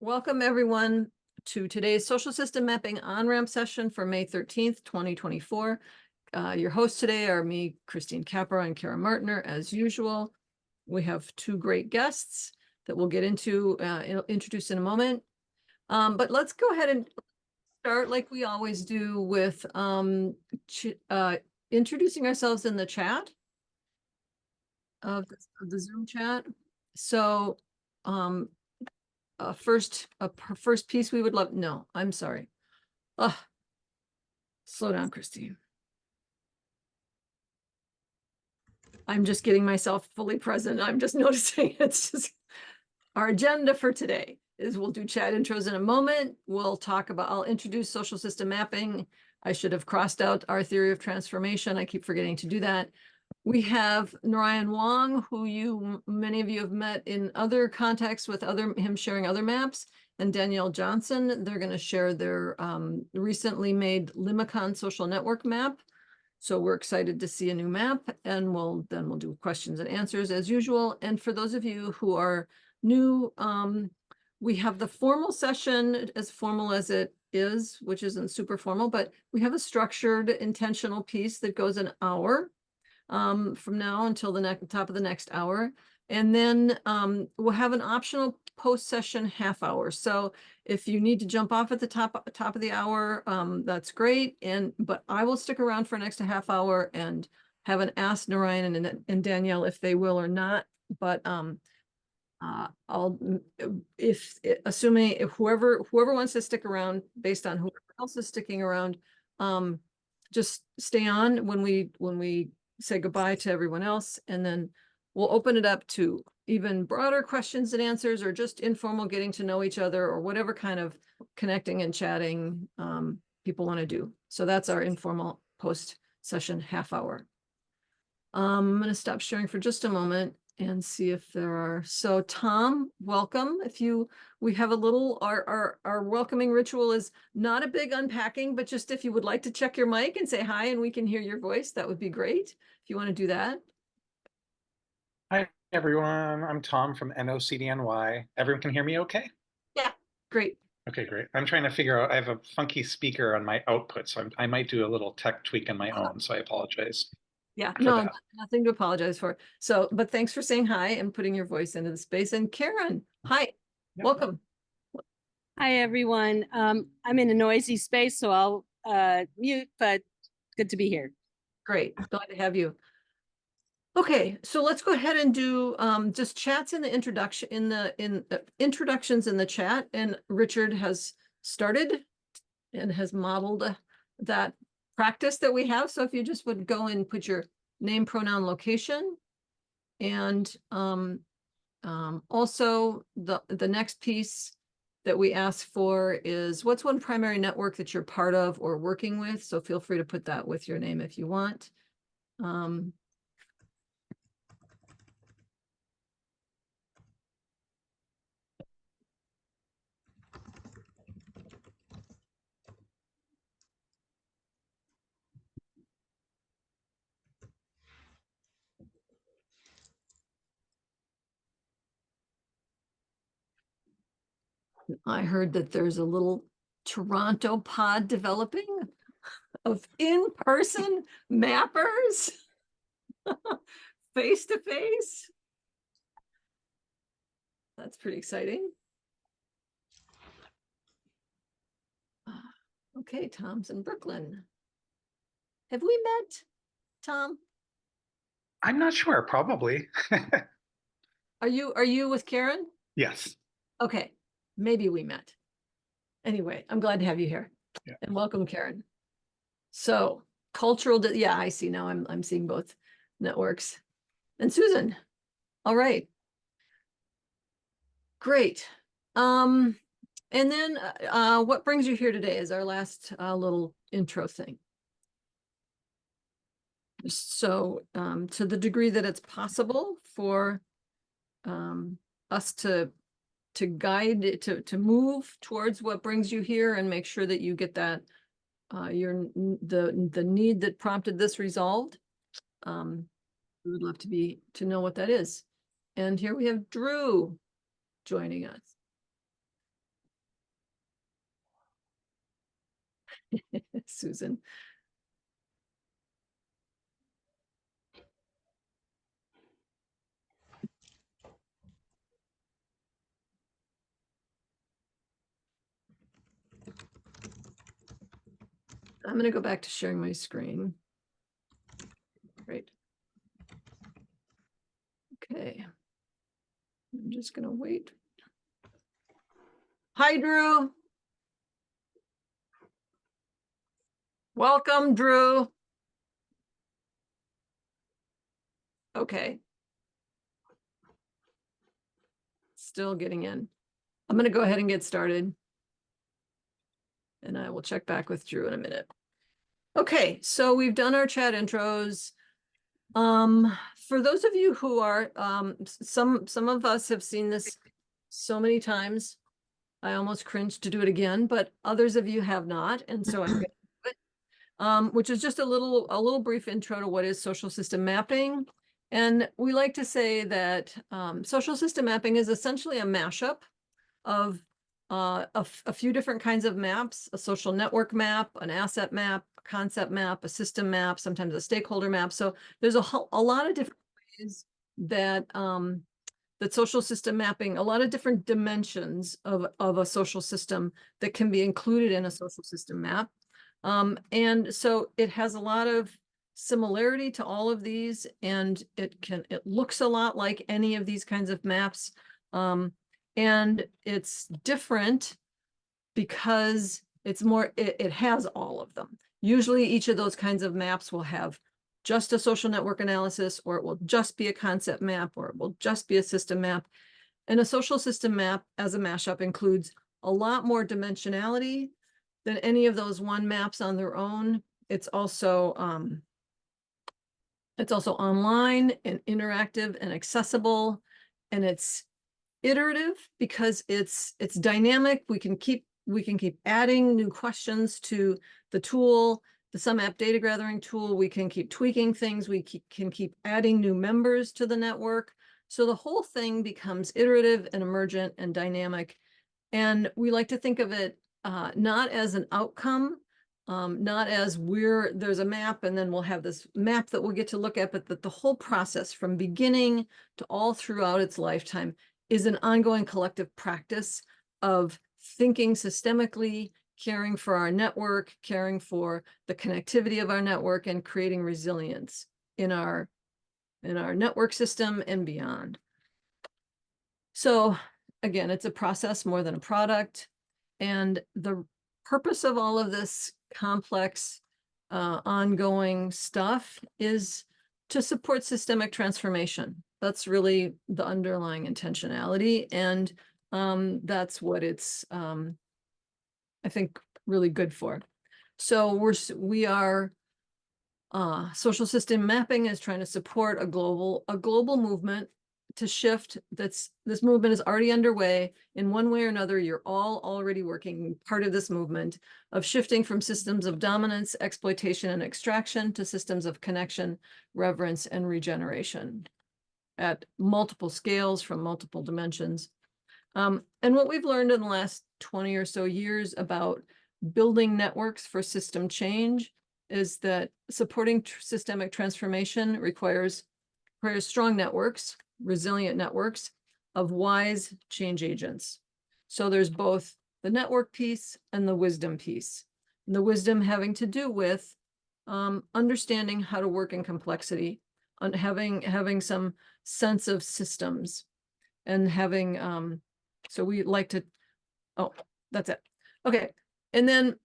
Welcome everyone to today's social system mapping OnRamp session for May 13th, 2024. Your hosts today are me, Christine Capra, and Kara Martiner, as usual. We have two great guests that we'll get into, introduce in a moment. But let's go ahead and start like we always do with introducing ourselves in the chat of the Zoom chat. So first piece we would love, no, I'm sorry. Slow down, Christine. I'm just getting myself fully present. I'm just noticing it's just our agenda for today is we'll do chat intros in a moment. We'll talk about, I'll introduce social system mapping. I should have crossed out our theory of transformation. I keep forgetting to do that. We have Naryan Wong, who many of you have met in other contexts with him sharing other maps, and Danielle Johnson. They're going to share their recently made Limicon Social Network Map. So we're excited to see a new map, and we'll do questions and answers as usual. And for those of you who are new, we have the formal session, as formal as it is, which isn't super formal, but we have a structured intentional piece that goes an hour. From now until the top of the next hour. And then we'll have an optional post-session half hour. So if you need to jump off at the top of the hour, that's great. But I will stick around for an extra half hour and haven't asked Naryan and Danielle if they will or not. But assuming if whoever wants to stick around based on whoever else is sticking around, just stay on when we say goodbye to everyone else, and then we'll open it up to even broader questions and answers, or just informal getting to know each other, or whatever kind of connecting and chatting people want to do. So that's our informal post-session half hour. I'm going to stop sharing for just a moment and see if there are. So Tom, welcome. We have a little, our welcoming ritual is not a big unpacking, but just if you would like to check your mic and say hi and we can hear your voice, that would be great. If you want to do that. Hi, everyone. I'm Tom from NOCDNY. Everyone can hear me okay? Yeah, great. Okay, great. I'm trying to figure out, I have a funky speaker on my output, so I might do a little tech tweak on my own, so I apologize. Yeah, no, nothing to apologize for. So, but thanks for saying hi and putting your voice into the space. And Karen, hi, welcome. Hi, everyone. I'm in a noisy space, so I'll mute, but good to be here. Great, glad to have you. Okay, so let's go ahead and do just chats in the introduction, introductions in the chat. And Richard has started and has modeled that practice that we have. So if you just would go and put your name, pronoun, location, and also the next piece that we ask for is what's one primary network that you're part of or working with. So feel free to put that with your name if you want. I heard that there's a little Toronto pod developing of in-person mappers face to face. That's pretty exciting. Okay, Tom's in Brooklyn. Have we met, Tom? I'm not sure, probably. Are you with Karen? Yes. Okay, maybe we met. Anyway, I'm glad to have you here. Yeah. And welcome, Karen. So cultural, yeah, I see now. I'm seeing both networks. And Susan. All right. Great. And then what brings you here today is our last little intro thing. So to the degree that it's possible for us to guide, to move towards what brings you here and make sure that you get that the need that prompted this resolved. We would love to know what that is. And here we have Drew joining us. Susan. I'm going to go back to sharing my screen. Great. Okay. I'm just going to wait. Hi, Drew. Welcome, Drew. Okay. Still getting in. I'm going to go ahead and get started. And I will check back with Drew in a minute. Okay, so we've done our chat intros. For those of you who are, some of us have seen this so many times, I almost cringe to do it again, but others of you have not, and so I'm going to do it. Which is just a little brief intro to what is social system mapping. And we like to say that social system mapping is essentially a mashup of a few different kinds of maps: a social network map, an asset map, a concept map, a system map, sometimes a stakeholder map. So there's a lot of different ways that that social system mapping, a lot of different dimensions of a social system that can be included in a social system map. And so it has a lot of similarity to all of these, and it looks a lot like any of these kinds of maps. And it's different because it's more, it has all of them. Usually each of those kinds of maps will have just a social network analysis, or it will just be a concept map, or it will just be a system map. And a social system map as a mashup includes a lot more dimensionality than any of those one maps on their own. It's also online and interactive and accessible, and it's iterative because it's dynamic. We can keep adding new questions to the tool, the sumApp data gathering tool. We can keep tweaking things. We can keep adding new members to the network. So the whole thing becomes iterative and emergent and dynamic. And we like to think of it not as an outcome, not as there's a map and then we'll have this map that we'll get to look at, but that the whole process from beginning to all throughout its lifetime is an ongoing collective practice of thinking systemically, caring for our network, caring for the connectivity of our network, and creating resilience in our network system and beyond. So again, it's a process more than a product. And the purpose of all of this complex, ongoing stuff is to support systemic transformation. That's really the underlying intentionality. And that's what it's, I think, really good for. So we are social system mapping is trying to support a global movement to shift. This movement is already underway in one way or another. You're all already working part of this movement of shifting from systems of dominance, exploitation, and extraction to systems of connection, reverence, and regeneration at multiple scales from multiple dimensions. And what we've learned in the last 20 or so years about building networks for system change is that supporting systemic transformation requires strong networks, resilient networks of wise change agents. So there's both the network piece and the wisdom piece. And the wisdom having to do with understanding how to work in complexity, and having some sense of systems, and having so we like to, oh, that's it. Okay. And then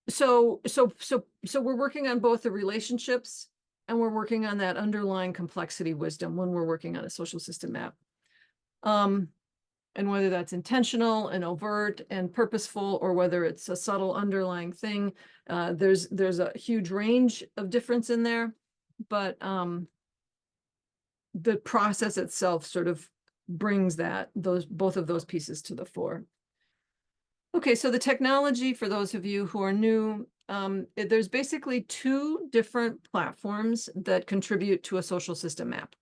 so we're working on both the relationships, and we're working on that underlying complexity wisdom when we're working on a social system map. And whether that's intentional and overt and purposeful, or whether it's a subtle underlying thing, there's a huge range of difference in there, but the process itself sort of brings both of those pieces to the fore. Okay, so the technology, for those of you who are new, there's basically two different platforms that contribute to a social system map.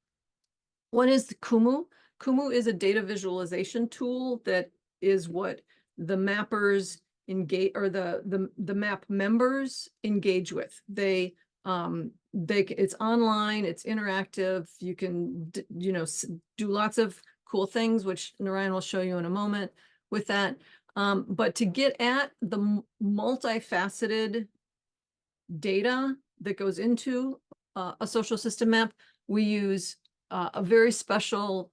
One is the Kumu. Kumu is a data visualization tool that is what the mappers engage, or the map members engage with. It's online, it's interactive. You can, do lots of cool things, which Naryan will show you in a moment with that. But to get at the multifaceted data that goes into a social system map, we use a very special,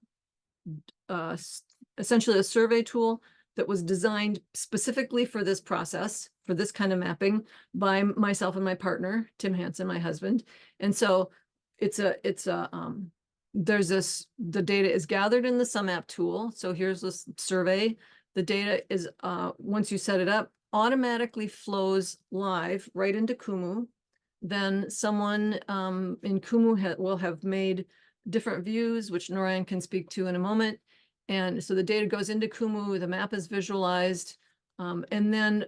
essentially a survey tool that was designed specifically for this process, for this kind of mapping, by myself and my partner, Tim Hansen, my husband. And so the data is gathered in the sumApp tool. So here's this survey. The data is, once you set it up, automatically flows live right into Kumu. Then someone in Kumu will have made different views, which Naryan can speak to in a moment. And so the data goes into Kumu, the map is visualized, and then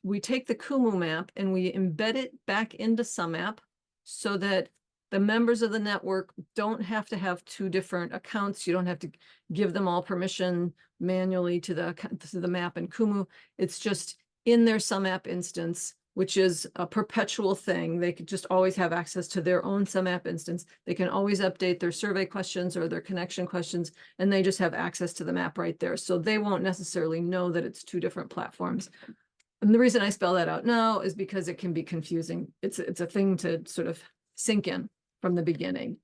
we take the Kumu map and we embed it back into sumApp so that the members of the network don't have to have two different accounts. You don't have to give them all permission manually to the map in Kumu. It's just in their sumApp instance, which is a perpetual thing. They could just always have access to their own sumApp instance. They can always update their survey questions or their connection questions, and they just have access to the map right there. So they won't necessarily know that it's two different platforms. And the reason I spell that out now is because it can be confusing. It's a thing to sort of sink in from the beginning,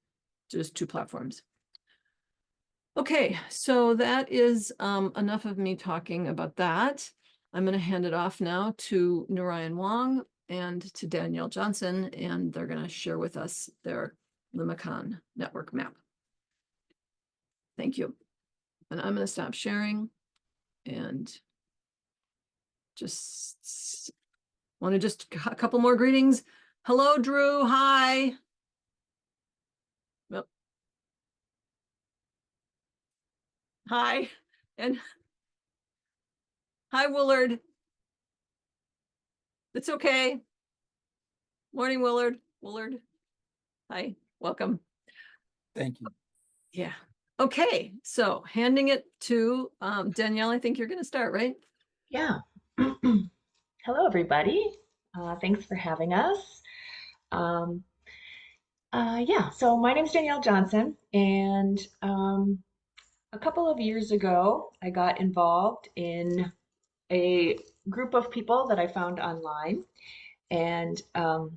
just two platforms. Okay, so that is enough of me talking about that. I'm going to hand it off now to Naryan Wong and to Danielle Johnson, and they're going to share with us their Limicon network map. Thank you. And I'm going to stop sharing and just want to just a couple more greetings. Hello, Drew. Hi. Well, hi. And hi, Willard. It's okay. Morning, Willard. Willard. Hi, welcome. Thank you. Yeah. Okay, so handing it to Danielle, I think you're going to start, right? Yeah. Hello, everybody. Thanks for having us. Yeah, so my name is Danielle Johnson, and a couple of years ago, I got involved in a group of people that I found online. And well,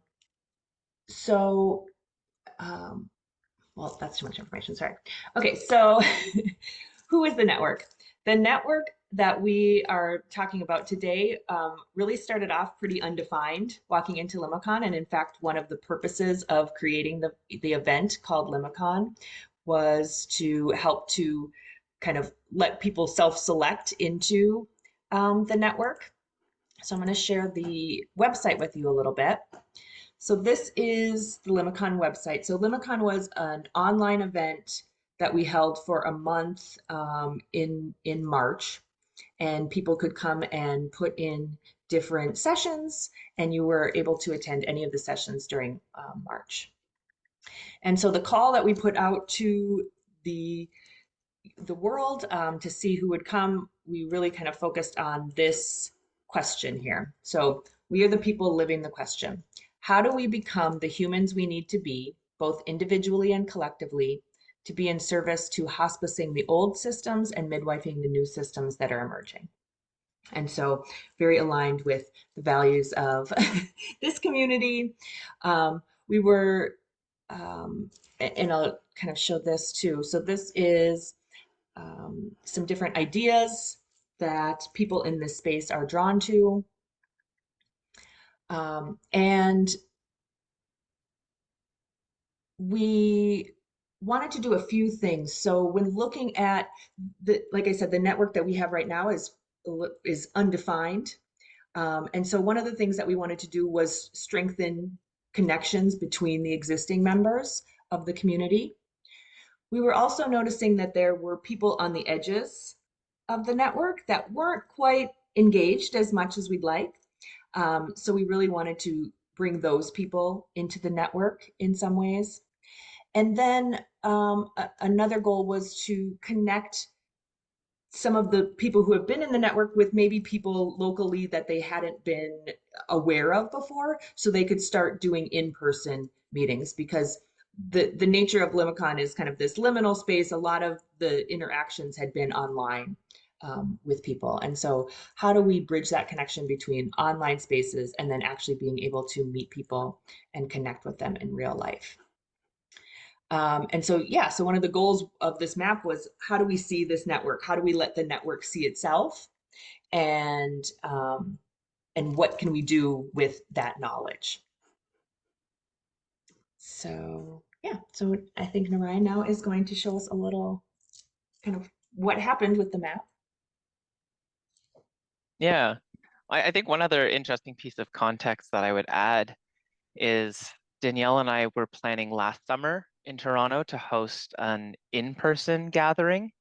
that's too much information, sorry. Okay, so who is the network? The network that we are talking about today really started off pretty undefined walking into Limicon. And in fact, one of the purposes of creating the event called Limicon was to help to kind of let people self-select into the network. So I'm going to share the website with you a little bit. So this is the Limicon website. So Limicon was an online event that we held for a month in March, and people could come and put in different sessions, and you were able to attend any of the sessions during March. And so the call that we put out to the world to see who would come, we really kind of focused on this question here. So we are the people living the question. How do we become the humans we need to be, both individually and collectively, to be in service to hospicing the old systems and midwifing the new systems that are emerging? And so very aligned with the values of this community. We were, and I'll kind of show this too. So this is some different ideas that people in this space are drawn to. And we wanted to do a few things. So when looking at like I said, the network that we have right now is undefined. And so one of the things that we wanted to do was strengthen connections between the existing members of the community. We were also noticing that there were people on the edges of the network that weren't quite engaged as much as we'd like. So we really wanted to bring those people into the network in some ways. And then another goal was to connect some of the people who have been in the network with maybe people locally that they hadn't been aware of before, so they could start doing in-person meetings, because the nature of Limicon is kind of this liminal space. A lot of the interactions had been online with people. And so how do we bridge that connection between online spaces and then actually being able to meet people and connect with them in real life? And so, yeah, so one of the goals of this map was, how do we see this network? How do we let the network see itself? And what can we do with that knowledge? So, yeah, so I think Naryan now is going to show us a little kind of what happened with the map. Yeah, I think one other interesting piece of context that I would add is Danielle and I were planning last summer in Toronto to host an in-person gathering.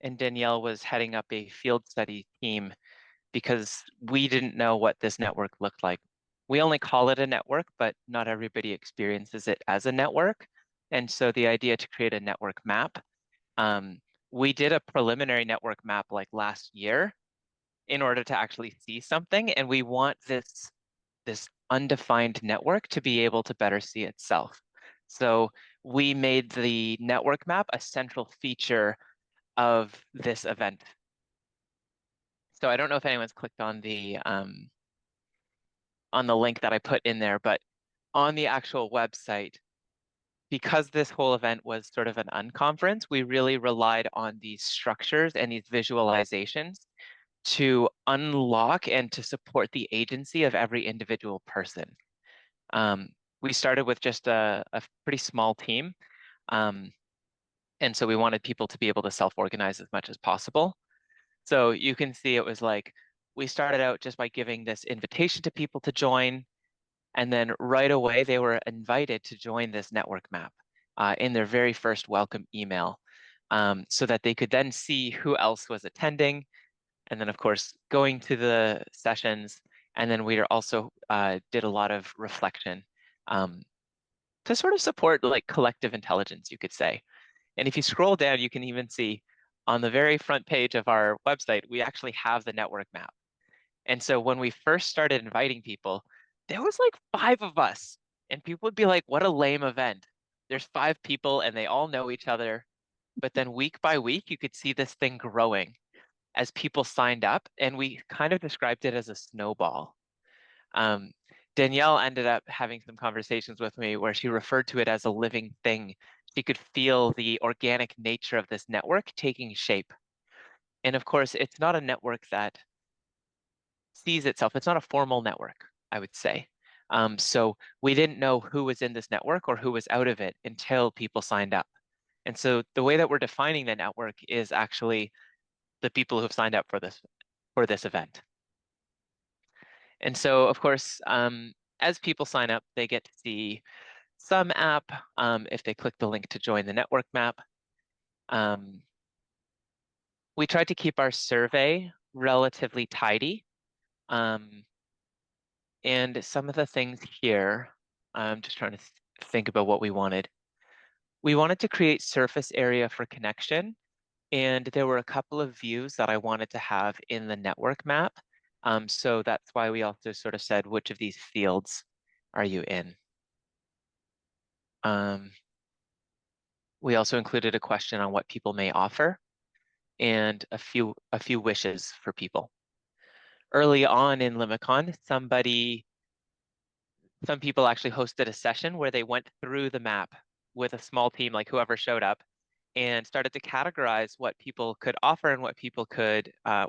And Danielle was heading up a field study team because we didn't know what this network looked like. We only call it a network, but not everybody experiences it as a network. And so the idea to create a network map, we did a preliminary network map like last year in order to actually see something. And we want this undefined network to be able to better see itself. So we made the network map a central feature of this event. So I don't know if anyone's clicked on the link that I put in there, but on the actual website, because this whole event was sort of an unconference, we really relied on these structures and these visualizations to unlock and to support the agency of every individual person. We started with just a pretty small team. And so we wanted people to be able to self-organize as much as possible. So you can see it was like, we started out just by giving this invitation to people to join. And then right away, they were invited to join this network map in their very first welcome email, so that they could then see who else was attending. And then, of course, going to the sessions. And then we also did a lot of reflection to sort of support like collective intelligence, you could say. And if you scroll down, you can even see on the very front page of our website, we actually have the network map. And so when we first started inviting people, there was like 5 of us. And people would be like, what a lame event. There's 5 people and they all know each other. But then week by week, you could see this thing growing as people signed up. And we kind of described it as a snowball. Danielle ended up having some conversations with me where she referred to it as a living thing. She could feel the organic nature of this network taking shape. And of course, it's not a network that sees itself. It's not a formal network, I would say. So we didn't know who was in this network or who was out of it until people signed up. And so the way that we're defining the network is actually the people who've signed up for this event. And so, of course, as people sign up, they get to see sumApp if they click the link to join the network map. We tried to keep our survey relatively tidy. And some of the things here, I'm just trying to think about what we wanted. We wanted to create surface area for connection. And there were a couple of views that I wanted to have in the network map. So that's why we also sort of said, which of these fields are you in? We also included a question on what people may offer and a few wishes for people. Early on in Limicon, some people actually hosted a session where they went through the map with a small team, like whoever showed up, and started to categorize what people could offer and what people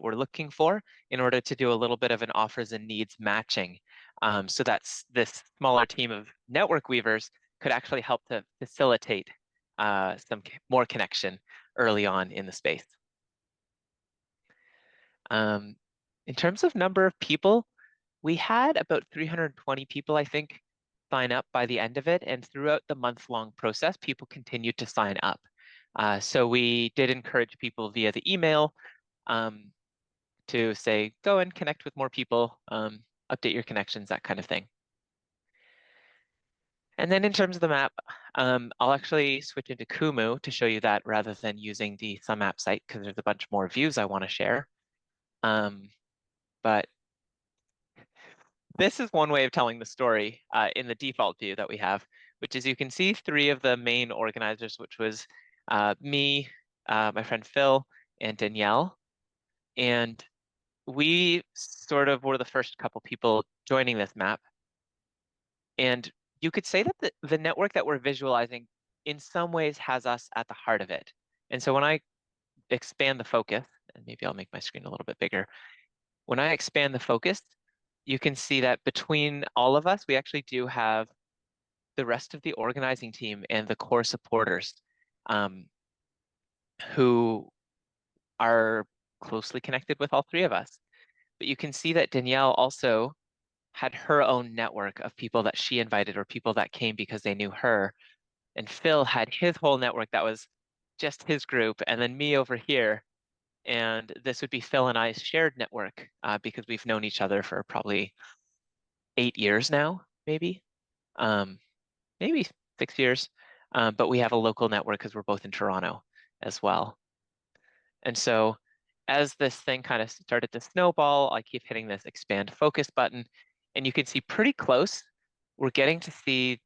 were looking for in order to do a little bit of an offers and needs matching. So that's this smaller team of network weavers could actually help to facilitate some more connection early on in the space. In terms of number of people, we had about 320 people, I think, sign up by the end of it. And throughout the month-long process, people continued to sign up. So we did encourage people via the email to say, go and connect with more people, update your connections, that kind of thing. And then in terms of the map, I'll actually switch into Kumu to show you that rather than using the sumApp site because there's a bunch more views I want to share. But this is one way of telling the story in the default view that we have, which is you can see three of the main organizers, which was me, my friend Phil, and Danielle. And we sort of were the first couple people joining this map. And you could say that the network that we're visualizing in some ways has us at the heart of it. And so when I expand the focus, and maybe I'll make my screen a little bit bigger. When I expand the focus, you can see that between all of us, we actually do have the rest of the organizing team and the core supporters who are closely connected with all three of us. But you can see that Danielle also had her own network of people that she invited or people that came because they knew her. And Phil had his whole network that was just his group, and then me over here. And this would be Phil and I's shared network because we've known each other for probably 8 years now, maybe, maybe 6 years. But we have a local network because we're both in Toronto as well. And so as this thing kind of started to snowball, I keep hitting this expand focus button, and you can see pretty close, we're getting to see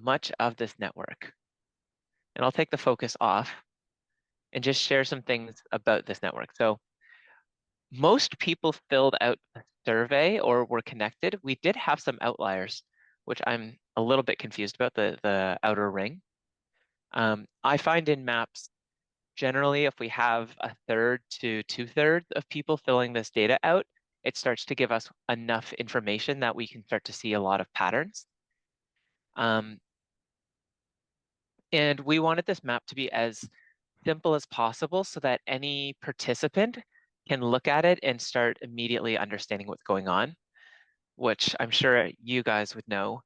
much of this network. And I'll take the focus off and just share some things about this network. So most people filled out a survey or were connected. We did have some outliers, which I'm a little bit confused about, the outer ring. I find in maps, generally, if we have 1/3 to 2/3 of people filling this data out, it starts to give us enough information that we can start to see a lot of patterns. And we wanted this map to be as simple as possible so that any participant can look at it and start immediately understanding what's going on, which I'm sure you guys would know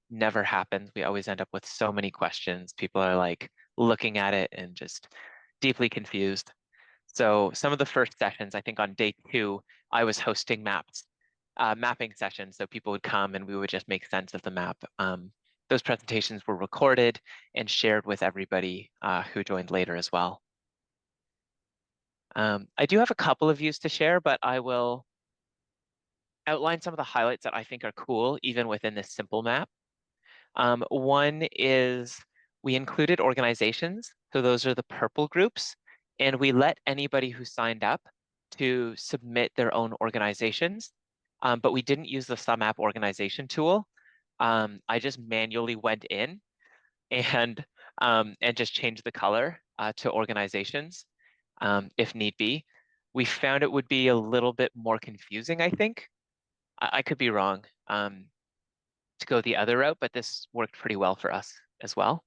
never happens. We always end up with so many questions. People are like looking at it and just deeply confused. So some of the first sessions, I think on day 2, I was hosting mapping sessions. So people would come and we would just make sense of the map. Those presentations were recorded and shared with everybody who joined later as well. I do have a couple of views to share, but I will outline some of the highlights that I think are cool, even within this simple map. One is we included organizations. So those are the purple groups. And we let anybody who signed up to submit their own organizations. But we didn't use the sumApp organization tool. I just manually went in and just changed the color to organizations if need be. We found it would be a little bit more confusing, I think. I could be wrong to go the other route, but this worked pretty well for us as well.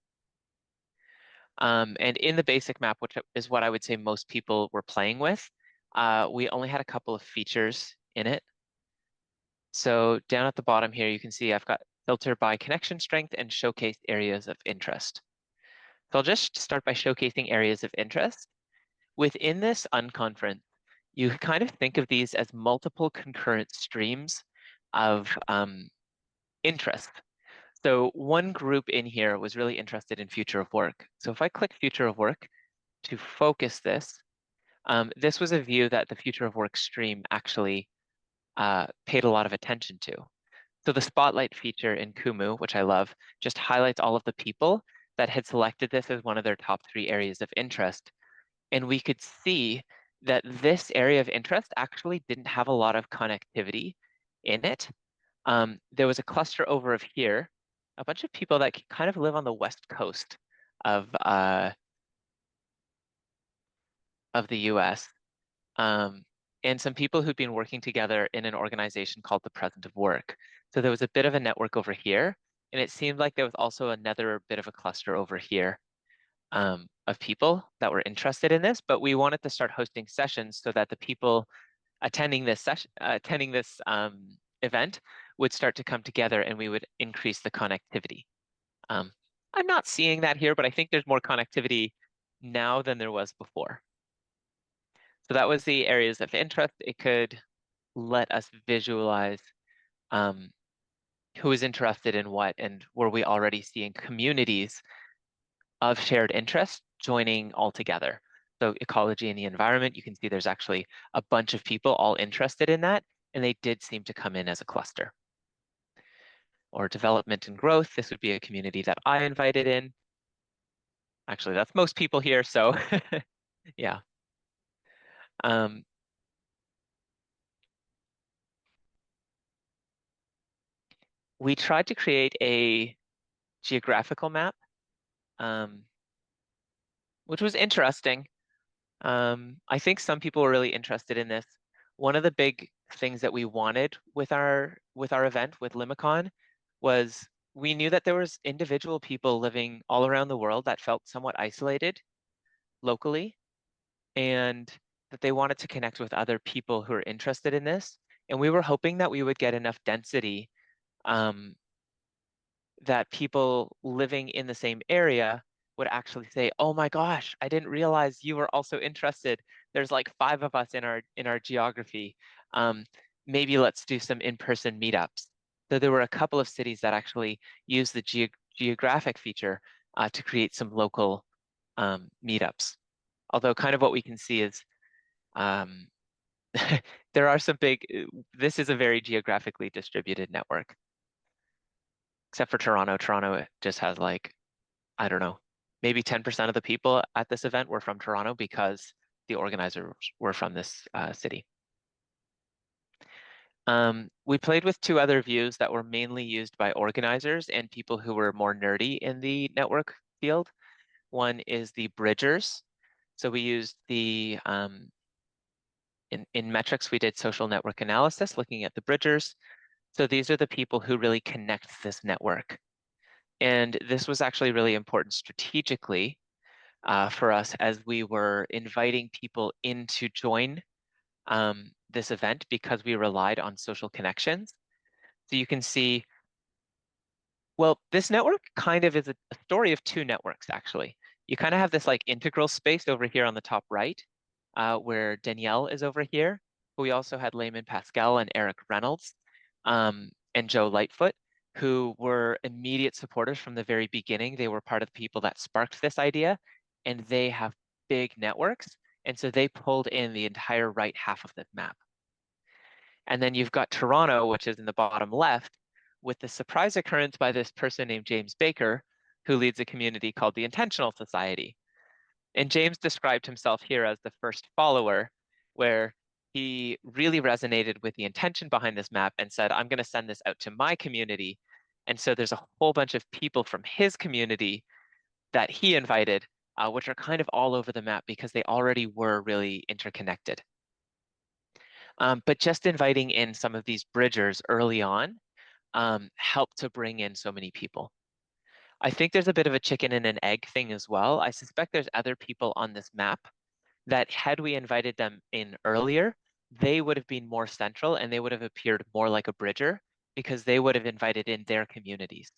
And in the basic map, which is what I would say most people were playing with, we only had a couple of features in it. So down at the bottom here, you can see I've got filter by connection strength and showcase areas of interest. So I'll just start by showcasing areas of interest. Within this unconference, you kind of think of these as multiple concurrent streams of interest. So one group in here was really interested in future of work. So if I click future of work to focus this, this was a view that the future of work stream actually paid a lot of attention to. So the spotlight feature in Kumu, which I love, just highlights all of the people that had selected this as one of their top 3 areas of interest. And we could see that this area of interest actually didn't have a lot of connectivity in it. There was a cluster over of here, a bunch of people that kind of live on the west coast of the US. And some people who'd been working together in an organization called the Present of Work. So there was a bit of a network over here, and it seemed like there was also another bit of a cluster over here of people that were interested in this, but we wanted to start hosting sessions so that the people attending this event would start to come together and we would increase the connectivity. I'm not seeing that here, but I think there's more connectivity now than there was before. So that was the areas of interest. It could let us visualize who is interested in what, and were we already seeing communities of shared interest joining all together. So ecology and the environment, you can see there's actually a bunch of people all interested in that, and they did seem to come in as a cluster. Or development and growth, this would be a community that I invited in. Actually, that's most people here, so yeah. We tried to create a geographical map, which was interesting. I think some people were really interested in this. One of the big things that we wanted with our event with Limicon was we knew that there was individual people living all around the world that felt somewhat isolated locally, and that they wanted to connect with other people who are interested in this. And we were hoping that we would get enough density that people living in the same area would actually say, "Oh my gosh, I didn't realize you were also interested. There's like 5 of us in our geography. Maybe let's do some in-person meetups." So there were a couple of cities that actually used the geographic feature to create some local meetups. Although kind of what we can see is um, there are some big, this is a very geographically distributed network. Except for Toronto. Toronto just has like, I don't know, maybe 10% of the people at this event were from Toronto because the organizers were from this city. We played with 2 other views that were mainly used by organizers and people who were more nerdy in the network field. One is the bridgers. So we used the, in metrics, we did social network analysis looking at the bridgers. So these are the people who really connect this network. And this was actually really important strategically for us as we were inviting people in to join this event because we relied on social connections. So you can see, well, this network kind of is a story of 2 networks, actually. You kind of have this like integral space over here on the top right, where Danielle is over here. But we also had Layman Pascal and Eric Reynolds and Joe Lightfoot, who were immediate supporters from the very beginning. They were part of the people that sparked this idea, and they have big networks. And so they pulled in the entire right half of the map. And then you've got Toronto, which is in the bottom left, with the surprise occurrence by this person named James Baker, who leads a community called the Intentional Society. And James described himself here as the first follower, where he really resonated with the intention behind this map and said, "I'm going to send this out to my community." And so there's a whole bunch of people from his community that he invited, which are kind of all over the map because they already were really interconnected. But just inviting in some of these bridgers early on helped to bring in so many people. I think there's a bit of a chicken and an egg thing as well. I suspect there's other people on this map that had we invited them in earlier, they would have been more central and they would have appeared more like a bridger because they would have invited in their communities.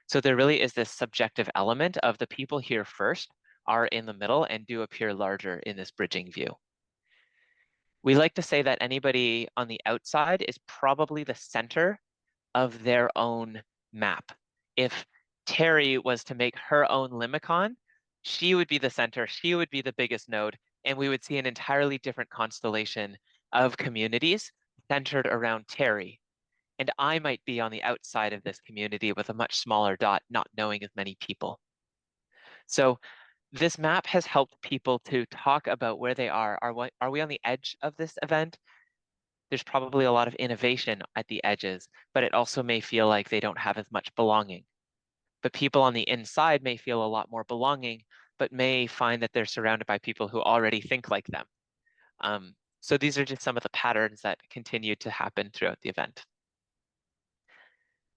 So there really is this subjective element of the people here first are in the middle and do appear larger in this bridging view. We like to say that anybody on the outside is probably the center of their own map. If Terry was to make her own Limicon, she would be the center, she would be the biggest node, and we would see an entirely different constellation of communities centered around Terry. And I might be on the outside of this community with a much smaller dot, not knowing as many people. So this map has helped people to talk about where they are. Are we on the edge of this event? There's probably a lot of innovation at the edges, but it also may feel like they don't have as much belonging. But people on the inside may feel a lot more belonging, but may find that they're surrounded by people who already think like them. So these are just some of the patterns that continue to happen throughout the event.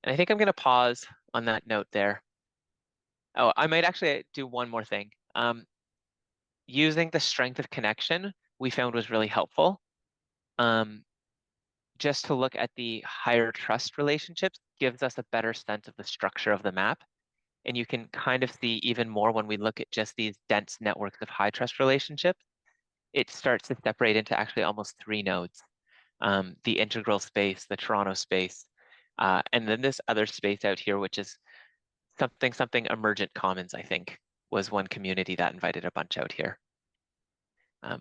And I think I'm going to pause on that note there. Oh, I might actually do one more thing. Using the strength of connection we found was really helpful. Just to look at the higher trust relationships gives us a better sense of the structure of the map. And you can kind of see even more when we look at just these dense networks of high trust relationships. It starts to separate into actually almost 3 nodes. The integral space, the Toronto space, And then this other space out here, which is something emergent commons, I think, was one community that invited a bunch out here.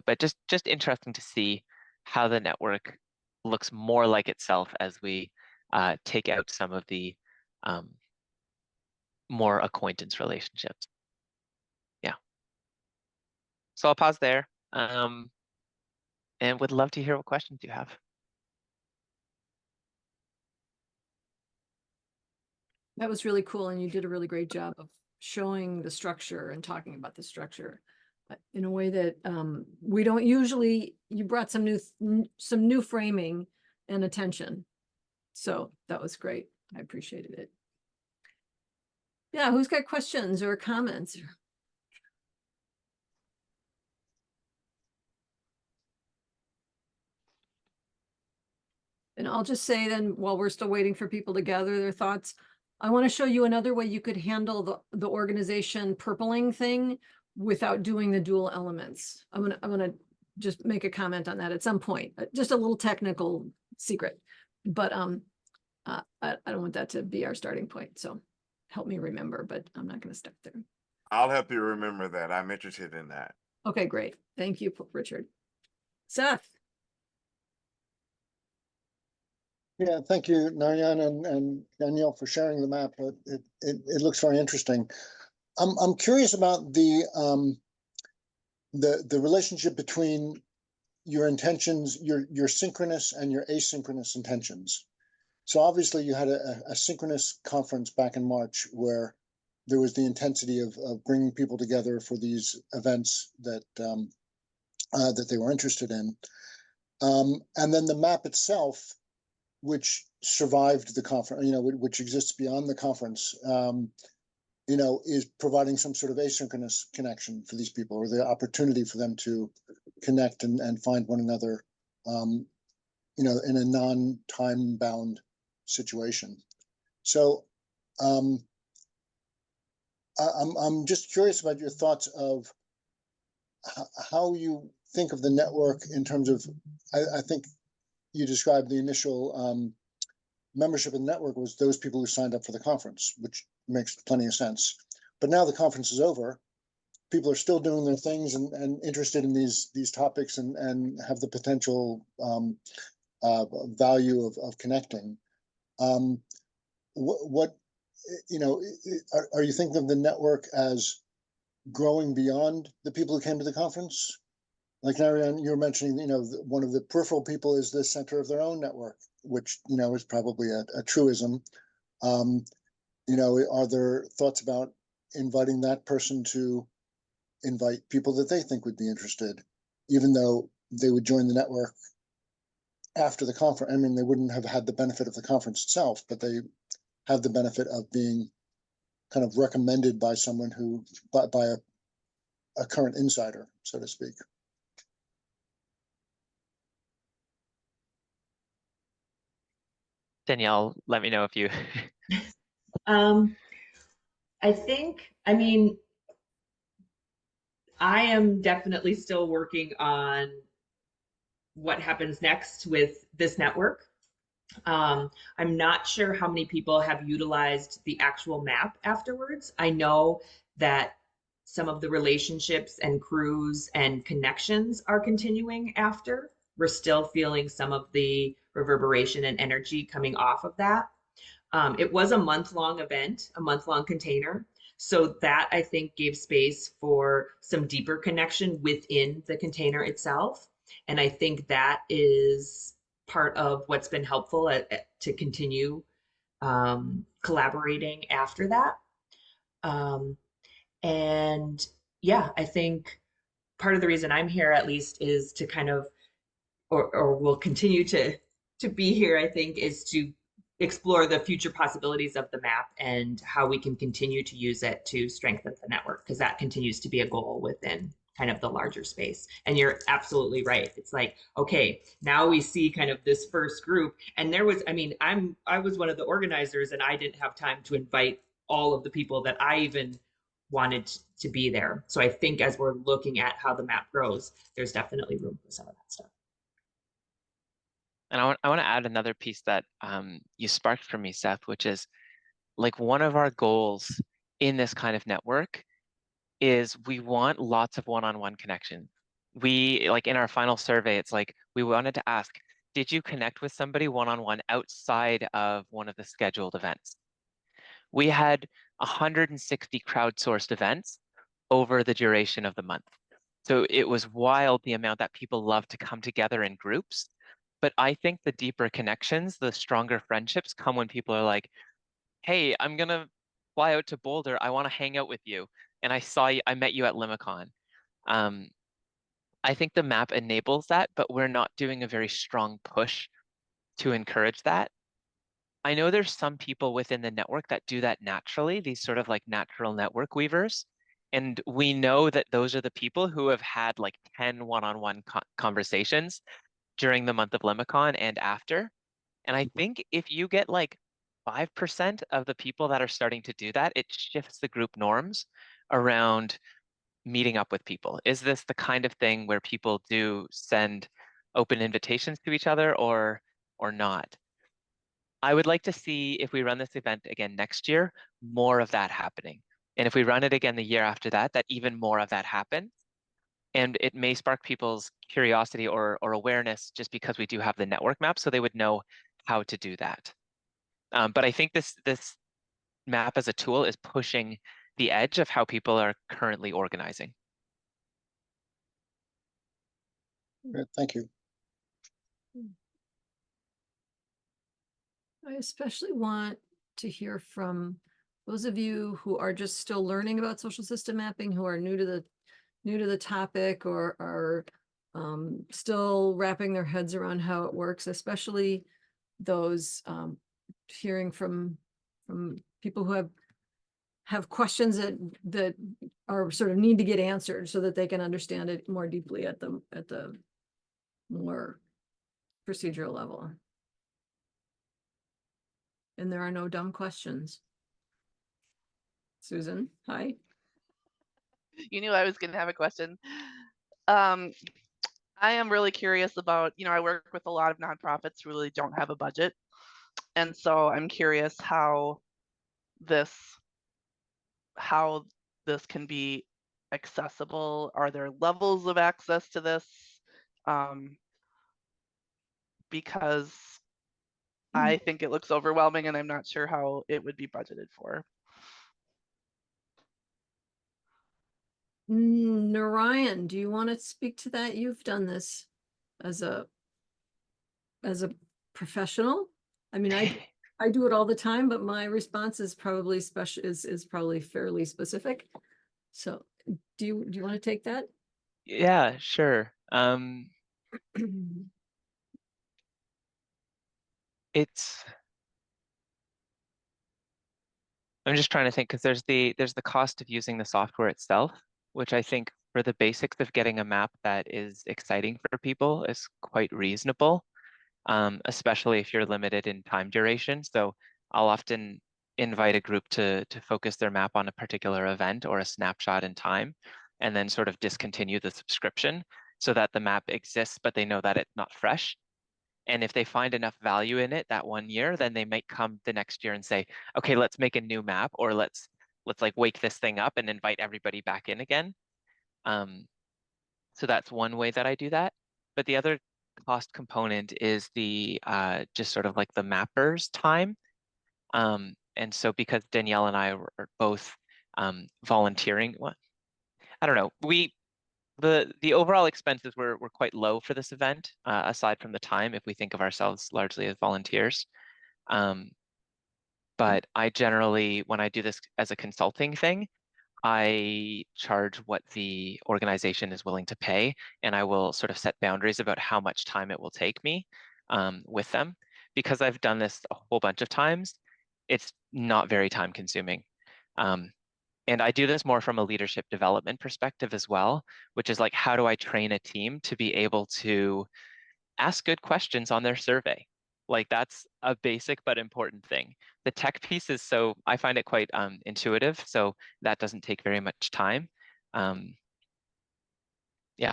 But just interesting to see how the network looks more like itself as we take out some of the more acquaintance relationships. Yeah. So I'll pause there and would love to hear what questions you have. That was really cool, and you did a really great job of showing the structure and talking about the structure in a way that we don't usually. You brought some new framing and attention, so that was great. I appreciated it. Yeah, who's got questions or comments? And I'll just say then, while we're still waiting for people to gather their thoughts, I want to show you another way you could handle the organization purpling thing without doing the dual elements. I'm gonna just make a comment on that at some point. Just a little technical secret, but I don't want that to be our starting point. So help me remember, but I'm not going to stop there. I'll help you remember that. I'm interested in that. Okay, great. Thank you, Richard. Seth. Yeah, thank you, Naryan and Danielle, for sharing the map. It looks very interesting. I'm curious about the relationship between your intentions, your synchronous and your asynchronous intentions. So obviously you had a synchronous conference back in March where there was the intensity of bringing people together for these events that that they were interested in. And then the map itself, which survived the conference, which exists beyond the conference, is providing some sort of asynchronous connection for these people, or the opportunity for them to connect and find one another, in a non-time bound situation. So I'm just curious about your thoughts of how you think of the network in terms of, I think you described the initial membership in the network was those people who signed up for the conference, which makes plenty of sense. But now the conference is over, people are still doing their things and interested in these topics and have the potential value of connecting. What are you thinking of the network as growing beyond the people who came to the conference? Like Naryan, you were mentioning, one of the peripheral people is the center of their own network, which, is probably a truism. Are there thoughts about inviting that person to invite people that they think would be interested, even though they would join the network after the conference? I mean, they wouldn't have had the benefit of the conference itself, but they have the benefit of being kind of recommended by someone by a current insider, so to speak. Danielle, let me know if you. I am definitely still working on what happens next with this network. I'm not sure how many people have utilized the actual map afterwards. I know that some of the relationships and crews and connections are continuing after. We're still feeling some of the reverberation and energy coming off of that. It was a month-long event, a month-long container. So that, I think, gave space for some deeper connection within the container itself. And I think that is part of what's been helpful to continue collaborating after that. And yeah, I think part of the reason I'm here, at least, is to kind of, or will continue to be here, I think, is to explore the future possibilities of the map and how we can continue to use it to strengthen the network, because that continues to be a goal within kind of the larger space. And you're absolutely right. It's like, okay, now we see kind of this first group. And there was, I was one of the organizers, and I didn't have time to invite all of the people that I even wanted to be there. So I think as we're looking at how the map grows, there's definitely room for some of that stuff. And I want to add another piece that you sparked for me, Seth, which is like one of our goals in this kind of network is we want lots of one-on-one connection. We, like in our final survey, it's like we wanted to ask, did you connect with somebody one-on-one outside of one of the scheduled events? We had 160 crowdsourced events over the duration of the month. So it was wild the amount that people love to come together in groups. But I think the deeper connections, the stronger friendships come when people are like, hey, I'm gonna fly out to Boulder. I want to hang out with you. And I saw you, I met you at Limicon. Um, I think the map enables that, but we're not doing a very strong push to encourage that. I know there's some people within the network that do that naturally, these sort of like natural network weavers. And we know that those are the people who have had like 10 one-on-one conversations during the month of Limicon and after. And I think if you get like 5% of the people that are starting to do that, it shifts the group norms around meeting up with people. Is this the kind of thing where people do send open invitations to each other or not? I would like to see, if we run this event again next year, more of that happening. And if we run it again the year after that, that even more of that happens. And it may spark people's curiosity or awareness just because we do have the network map, so they would know how to do that. But I think this map as a tool is pushing the edge of how people are currently organizing. Thank you. I especially want to hear from those of you who are just still learning about social system mapping, who are new to the topic or are still wrapping their heads around how it works, especially those hearing from people who have questions that are sort of need to get answered so that they can understand it more deeply at the more procedural level. And there are no dumb questions. Susan, hi. You knew I was going to have a question. I am really curious about, I work with a lot of nonprofits who really don't have a budget. And so I'm curious how this can be accessible. Are there levels of access to this? Because I think it looks overwhelming and I'm not sure how it would be budgeted for. Naryan, do you want to speak to that? You've done this as a professional. I mean, I do it all the time, but my response is probably is probably fairly specific. So do you want to take that? Yeah, sure. I'm just trying to think because there's the cost of using the software itself, which I think for the basics of getting a map that is exciting for people is quite reasonable, especially if you're limited in time duration. So I'll often invite a group to focus their map on a particular event or a snapshot in time, and then sort of discontinue the subscription so that the map exists, but they know that it's not fresh. And if they find enough value in it that one year, then they might come the next year and say, okay, let's make a new map, or let's like wake this thing up and invite everybody back in again. So that's one way that I do that. But the other cost component is the just sort of like the mappers time. And so because Danielle and I are both volunteering, well, I don't know, the overall expenses were quite low for this event, aside from the time, if we think of ourselves largely as volunteers. But I generally, when I do this as a consulting thing, I charge what the organization is willing to pay, and I will sort of set boundaries about how much time it will take me with them. Because I've done this a whole bunch of times, it's not very time consuming. And I do this more from a leadership development perspective as well, which is like, how do I train a team to be able to ask good questions on their survey? Like that's a basic but important thing. The tech piece is I find it quite intuitive, so that doesn't take very much time. Yeah,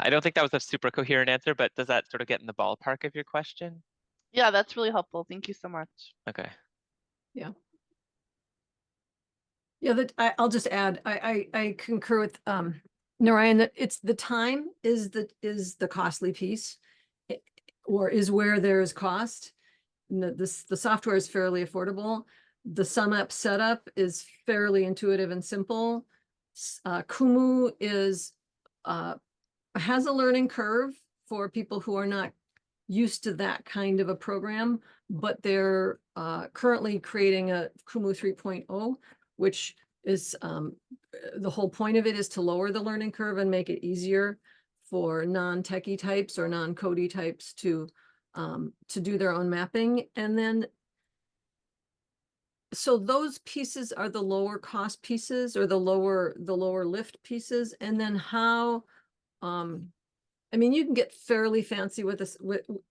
I don't think that was a super coherent answer, but does that sort of get in the ballpark of your question? Yeah, that's really helpful. Thank you so much. Okay. Yeah, that I'll just add, I concur with Narayan that it's the time is the costly piece. Or is where there's cost. The software is fairly affordable. The sumApp setup is fairly intuitive and simple. Kumu is has a learning curve for people who are not used to that kind of a program, but they're currently creating a Kumu 3.0, which is the whole point of it is to lower the learning curve and make it easier for non-techie types or non-codey types to do their own mapping. And then so those pieces are the lower cost pieces or the lower lift pieces. And then how I mean, you can get fairly fancy with this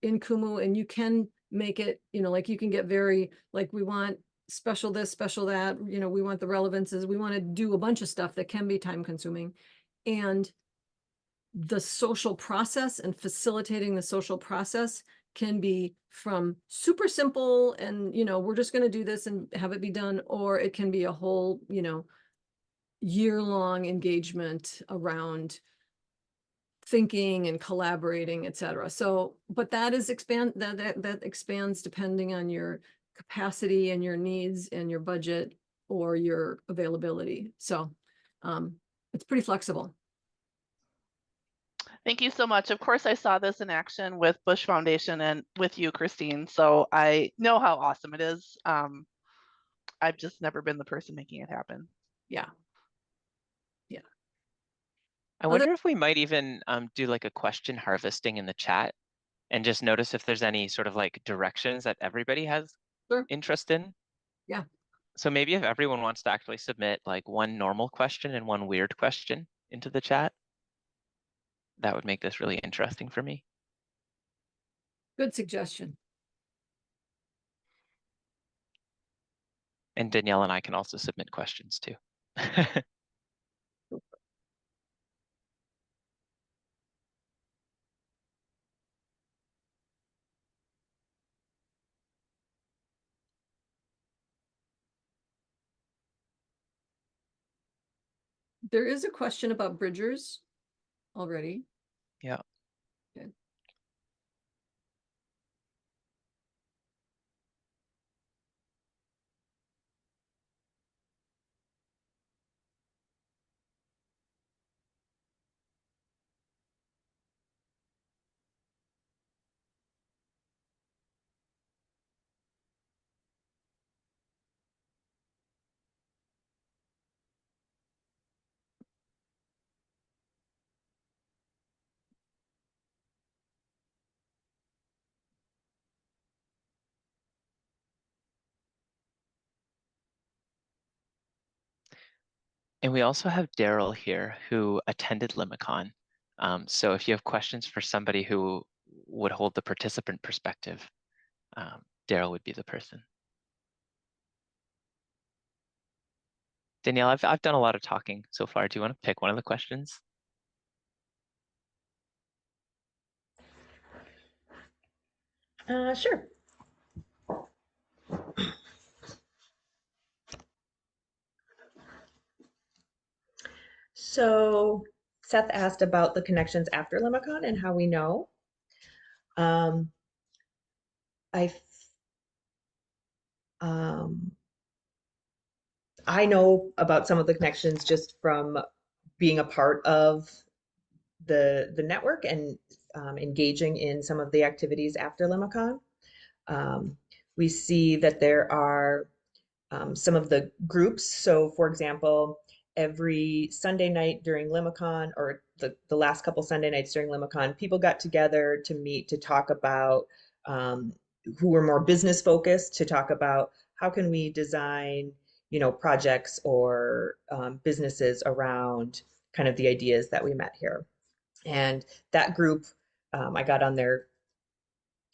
in Kumu, and you can make it, you know, like you can get very, like we want special this, special that, you know, we want the relevances, we want to do a bunch of stuff that can be time consuming. And the social process and facilitating the social process can be from super simple and, you know, we're just going to do this and have it be done, or it can be a whole, you know, year-long engagement around thinking and collaborating, et cetera. So, but that is that expands depending on your capacity and your needs and your budget or your availability. So it's pretty flexible. Thank you so much. Of course, I saw this in action with Bush Foundation and with you, Christine. So I know how awesome it is. I've just never been the person making it happen. Yeah. I wonder if we might even do like a question harvesting in the chat and just notice if there's any sort of like directions that everybody has Sure. interest in. Yeah. So maybe if everyone wants to actually submit like one normal question and one weird question into the chat, that would make this really interesting for me. Good suggestion. And Danielle and I can also submit questions too. There is a question about bridgers already. Yeah. Okay. And we also have Daryl here who attended Limicon. So if you have questions for somebody who would hold the participant perspective, Daryl would be the person. Danielle, I've done a lot of talking so far. Do you want to pick one of the questions? Sure. So Seth asked about the connections after Limicon and how we know. Um, I know about some of the connections just from being a part of the network and engaging in some of the activities after Limicon. We see that there are some of the groups. So for example, every Sunday night during Limicon, or the last couple Sunday nights during Limicon, people got together to meet to talk about who were more business focused, to talk about how can we design, you know, projects or businesses around kind of the ideas that we met here. And that group, I got on their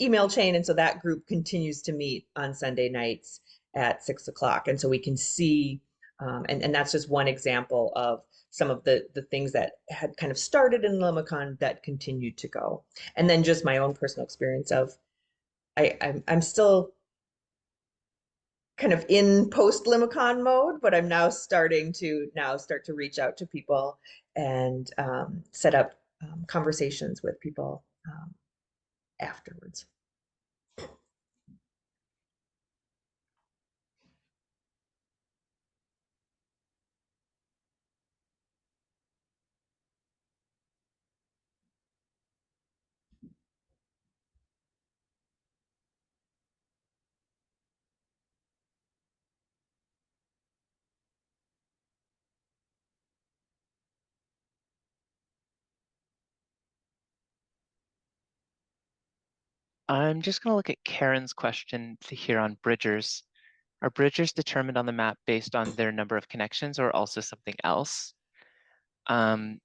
email chain, and so that group continues to meet on Sunday nights at 6 o'clock. And so we can see, and that's just one example of some of the things that had kind of started in Limicon that continued to go. And then just my own personal experience of I'm still kind of in post Limicon mode, but I'm now start to reach out to people and set up conversations with people afterwards. I'm just going to look at Karen's question here on bridgers. Are bridgers determined on the map based on their number of connections or also something else? A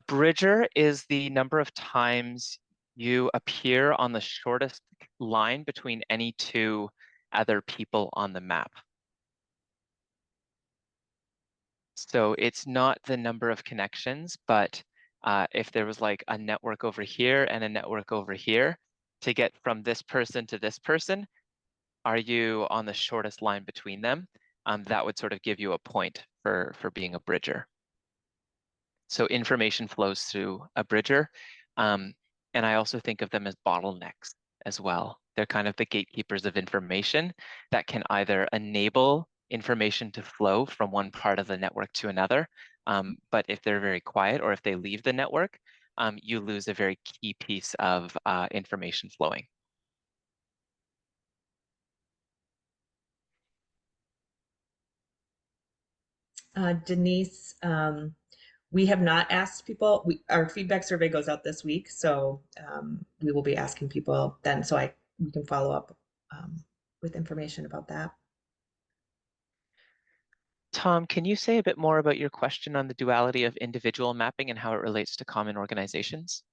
bridger is the number of times you appear on the shortest line between any two other people on the map. So it's not the number of connections, but if there was like a network over here and a network over here, to get from this person to this person, are you on the shortest line between them? That would sort of give you a point for being a bridger. So information flows through a bridger. And I also think of them as bottlenecks as well. They're kind of the gatekeepers of information that can either enable information to flow from one part of the network to another. But if they're very quiet or if they leave the network, you lose a very key piece of information flowing. Denise, we have not asked people. Our feedback survey goes out this week, so we will be asking people then. So we can follow up with information about that. Tom, can you say a bit more about your question on the duality of individual mapping and how it relates to common organizations?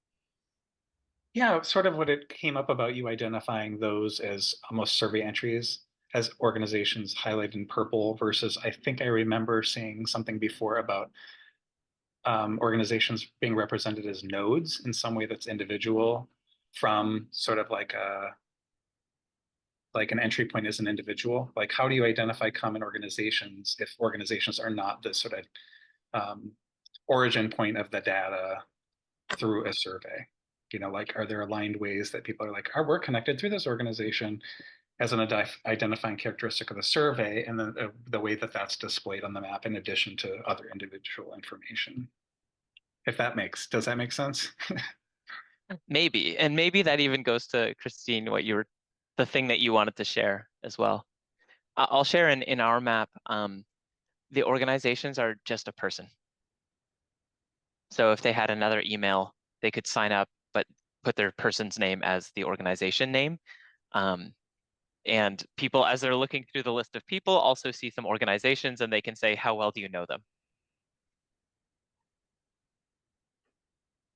Yeah, sort of what it came up about you identifying those as almost survey entries as organizations highlighted in purple versus I think I remember seeing something before about organizations being represented as nodes in some way that's individual from sort of like an entry point as an individual. Like, how do you identify common organizations if organizations are not the sort of origin point of the data through a survey? You know, like, are there aligned ways that people are like, we're connected through this organization as an identifying characteristic of the survey, and then the way that that's displayed on the map in addition to other individual information? Does that make sense? Maybe, and maybe that even goes to Christine, the thing that you wanted to share as well. I'll share in our map, the organizations are just a person. So if they had another email, they could sign up, but put their person's name as the organization name. And people, as they're looking through the list of people, also see some organizations and they can say, how well do you know them?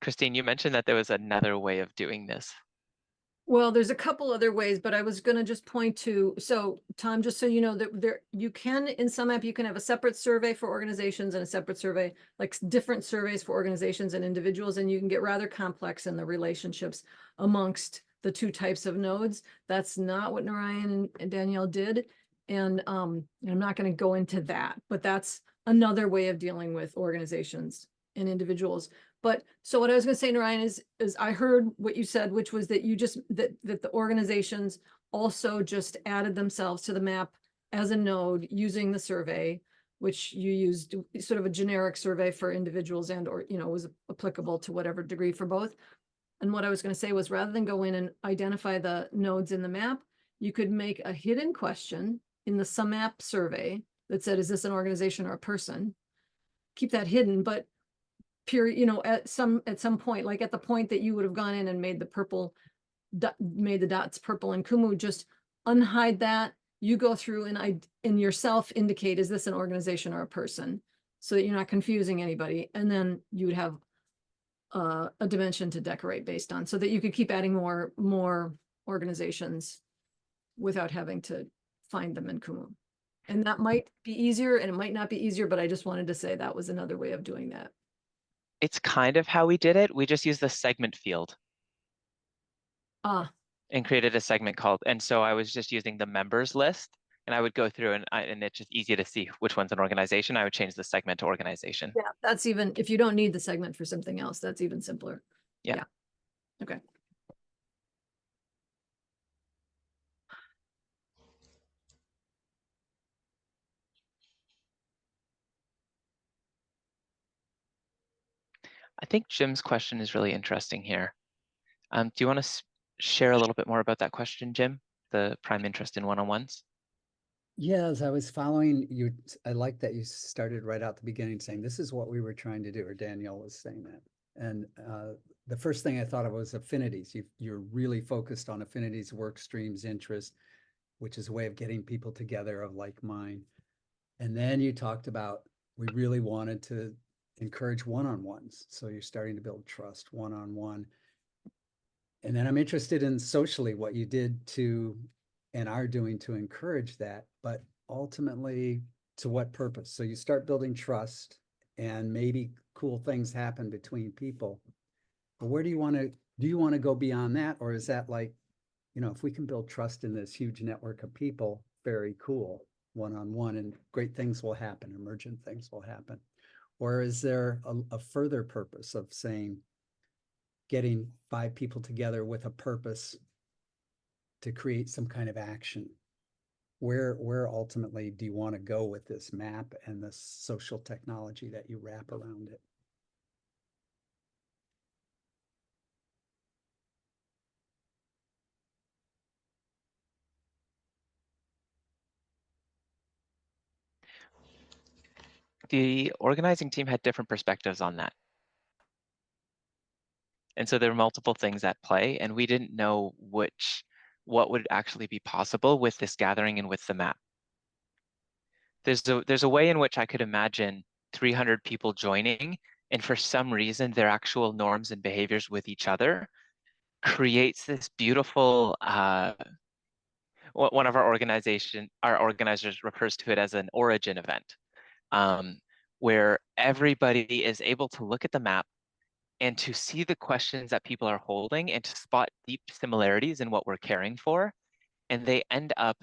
Christine, you mentioned that there was another way of doing this. Well, there's a couple other ways, but I was going to just point to, so Tom, just so you know that you can, in sumApp, you can have a separate survey for organizations and a separate survey, like different surveys for organizations and individuals, and you can get rather complex in the relationships amongst the two types of nodes. That's not what Naryan and Danielle did. And I'm not going to go into that, but that's another way of dealing with organizations and individuals. But so what I was going to say, Naryan, is I heard what you said, which was that that the organizations also just added themselves to the map as a node using the survey, which you used sort of a generic survey for individuals and or was applicable to whatever degree for both. And what I was going to say was, rather than go in and identify the nodes in the map, you could make a hidden question in the sumApp survey that said, is this an organization or a person? Keep that hidden, but at some point, like at the point that you would have gone in and made the dots purple and Kumu, just unhide that. You go through and yourself indicate, is this an organization or a person, so that you're not confusing anybody. And then you would have a dimension to decorate based on, so that you could keep adding more organizations without having to find them in Kumu. And that might be easier and it might not be easier, but I just wanted to say that was another way of doing that. It's kind of how we did it. We just used the segment field. and created a segment called, and so I was just using the members list, and I would go through and it's just easy to see which one's an organization. I would change the segment to organization. Yeah, that's even, if you don't need the segment for something else, that's even simpler. Yeah. Yeah. Okay. I think Jim's question is really interesting here. Do you want to share a little bit more about that question, Jim? The prime interest in one-on-ones? Yeah, as I was following you, I like that you started right out the beginning saying this is what we were trying to do, or Danielle was saying that. And the first thing I thought of was affinities. You're really focused on affinities, work streams, interest, which is a way of getting people together of like mind. And then you talked about we really wanted to encourage one-on-ones. So you're starting to build trust one-on-one. And then I'm interested in socially what you did to and are doing to encourage that, but ultimately to what purpose? So you start building trust and maybe cool things happen between people. But where do you want to go beyond that? Or is that like, you know, if we can build trust in this huge network of people, very cool, one-on-one, and great things will happen, emergent things will happen. Or is there a further purpose of saying, getting 5 people together with a purpose to create some kind of action? Where ultimately do you want to go with this map and the social technology that you wrap around it? The organizing team had different perspectives on that. And so there were multiple things at play, and we didn't know what would actually be possible with this gathering and with the map. There's a way in which I could imagine 300 people joining, and for some reason, their actual norms and behaviors with each other creates this beautiful, one of our organizers refers to it as an origin event, where everybody is able to look at the map and to see the questions that people are holding and to spot deep similarities in what we're caring for. And they end up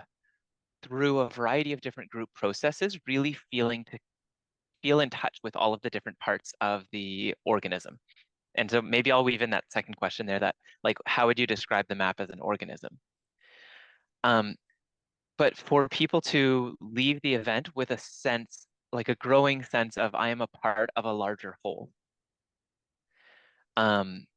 through a variety of different group processes, really feel in touch with all of the different parts of the organism. And so maybe I'll weave in that second question there, that like, how would you describe the map as an organism? But for people to leave the event with a sense, like a growing sense of, I am a part of a larger whole. And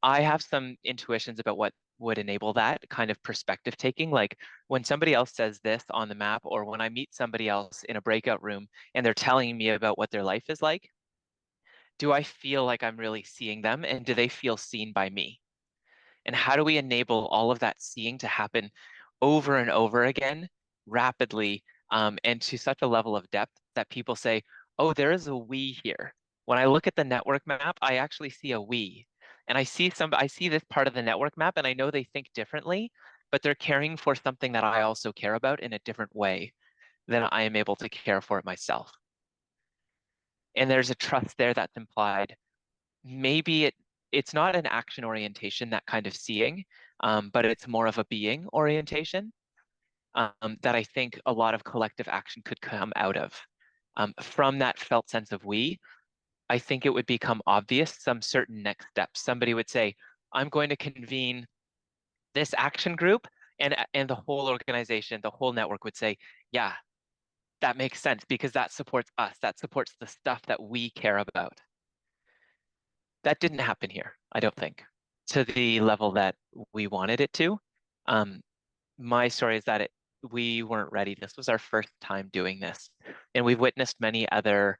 I have some intuitions about what would enable that kind of perspective taking. Like when somebody else says this on the map, or when I meet somebody else in a breakout room and they're telling me about what their life is like, do I feel like I'm really seeing them, and do they feel seen by me? And how do we enable all of that seeing to happen over and over again, rapidly, and to such a level of depth that people say, oh, there is a we here. When I look at the network map, I actually see a we. And I see this part of the network map, and I know they think differently, but they're caring for something that I also care about in a different way than I am able to care for it myself. And there's a trust there that's implied. Maybe it's not an action orientation, that kind of seeing, but it's more of a being orientation that I think a lot of collective action could come out of. From that felt sense of we, I think it would become obvious some certain next steps. Somebody would say, I'm going to convene this action group, and the whole organization, the whole network would say, yeah, that makes sense because that supports us, that supports the stuff that we care about. That didn't happen here, I don't think, to the level that we wanted it to. My story is that we weren't ready. This was our first time doing this, and we've witnessed many other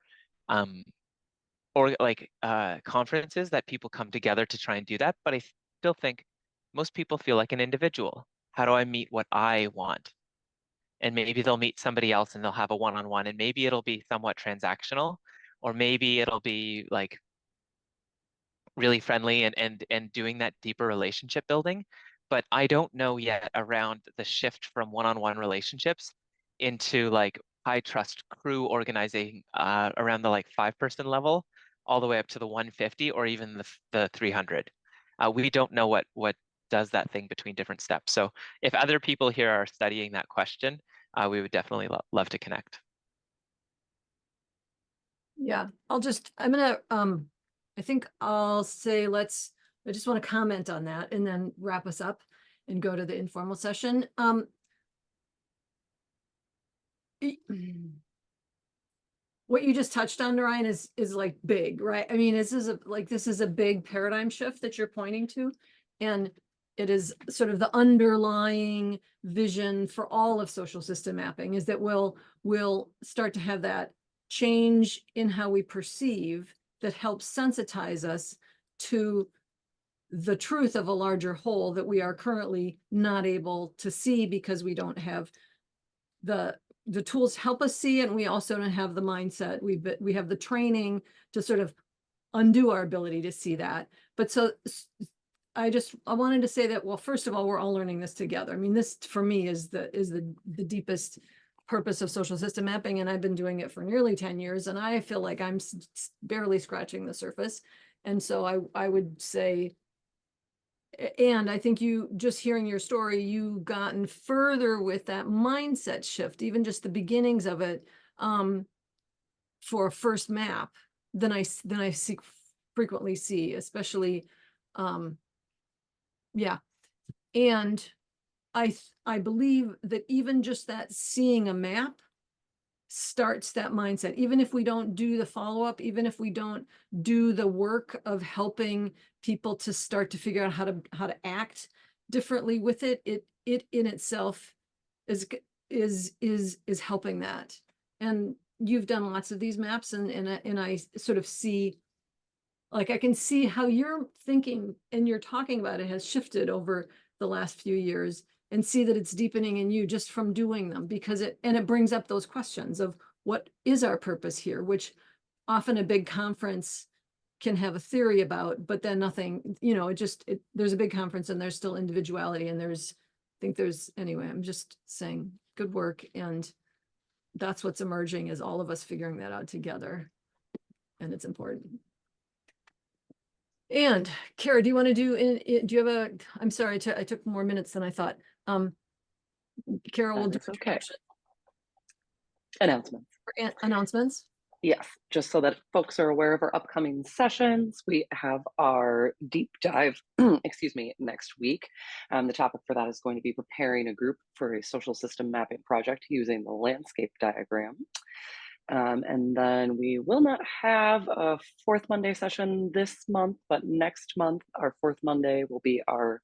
conferences that people come together to try and do that. But I still think most people feel like an individual. How do I meet what I want? And maybe they'll meet somebody else and they'll have a one-on-one, and maybe it'll be somewhat transactional, or maybe it'll be like really friendly and doing that deeper relationship building. But I don't know yet around the shift from one-on-one relationships into like high trust crew organizing around the like 5-person level, all the way up to the 150 or even the 300. We don't know what does that thing between different steps. So if other people here are studying that question, we would definitely love to connect. Yeah, I'm gonna, I think I'll say I just want to comment on that and then wrap us up and go to the informal session. What you just touched on, Naryan, is like big, right? I mean, this is a big paradigm shift that you're pointing to. And it is sort of the underlying vision for all of social system mapping, is that we'll start to have that change in how we perceive that helps sensitize us to the truth of a larger whole that we are currently not able to see because we don't have the tools to help us see it, and we also don't have the mindset. We have the training to sort of undo our ability to see that. But so I wanted to say that, well, first of all, we're all learning this together. I mean, this for me is the deepest purpose of social system mapping, and I've been doing it for nearly 10 years, and I feel like I'm barely scratching the surface. And so I would say, and I think you, just hearing your story, you've gotten further with that mindset shift, even just the beginnings of it, for a first map than I frequently see, especially, yeah. And I believe that even just that seeing a map starts that mindset. Even if we don't do the follow-up, even if we don't do the work of helping people to start to figure out how to act differently with it, it in itself is helping that. And you've done lots of these maps, and I sort of see, like, I can see how your thinking and you're talking about it has shifted over the last few years, and see that it's deepening in you just from doing them, because it brings up those questions of what is our purpose here, which often a big conference can have a theory about, but then nothing, there's a big conference and there's still individuality, and anyway, I'm just saying good work. And that's what's emerging, is all of us figuring that out together. And it's important. And Kara, do you want to do you have I'm sorry, I took more minutes than I thought. Kara will do okay. Announcements. Announcements. Yes, just so that folks are aware of our upcoming sessions. We have our deep dive, excuse me, next week. The topic for that is going to be preparing a group for a social system mapping project using the landscape diagram. And then we will not have a fourth Monday session this month, but next month, our fourth Monday will be our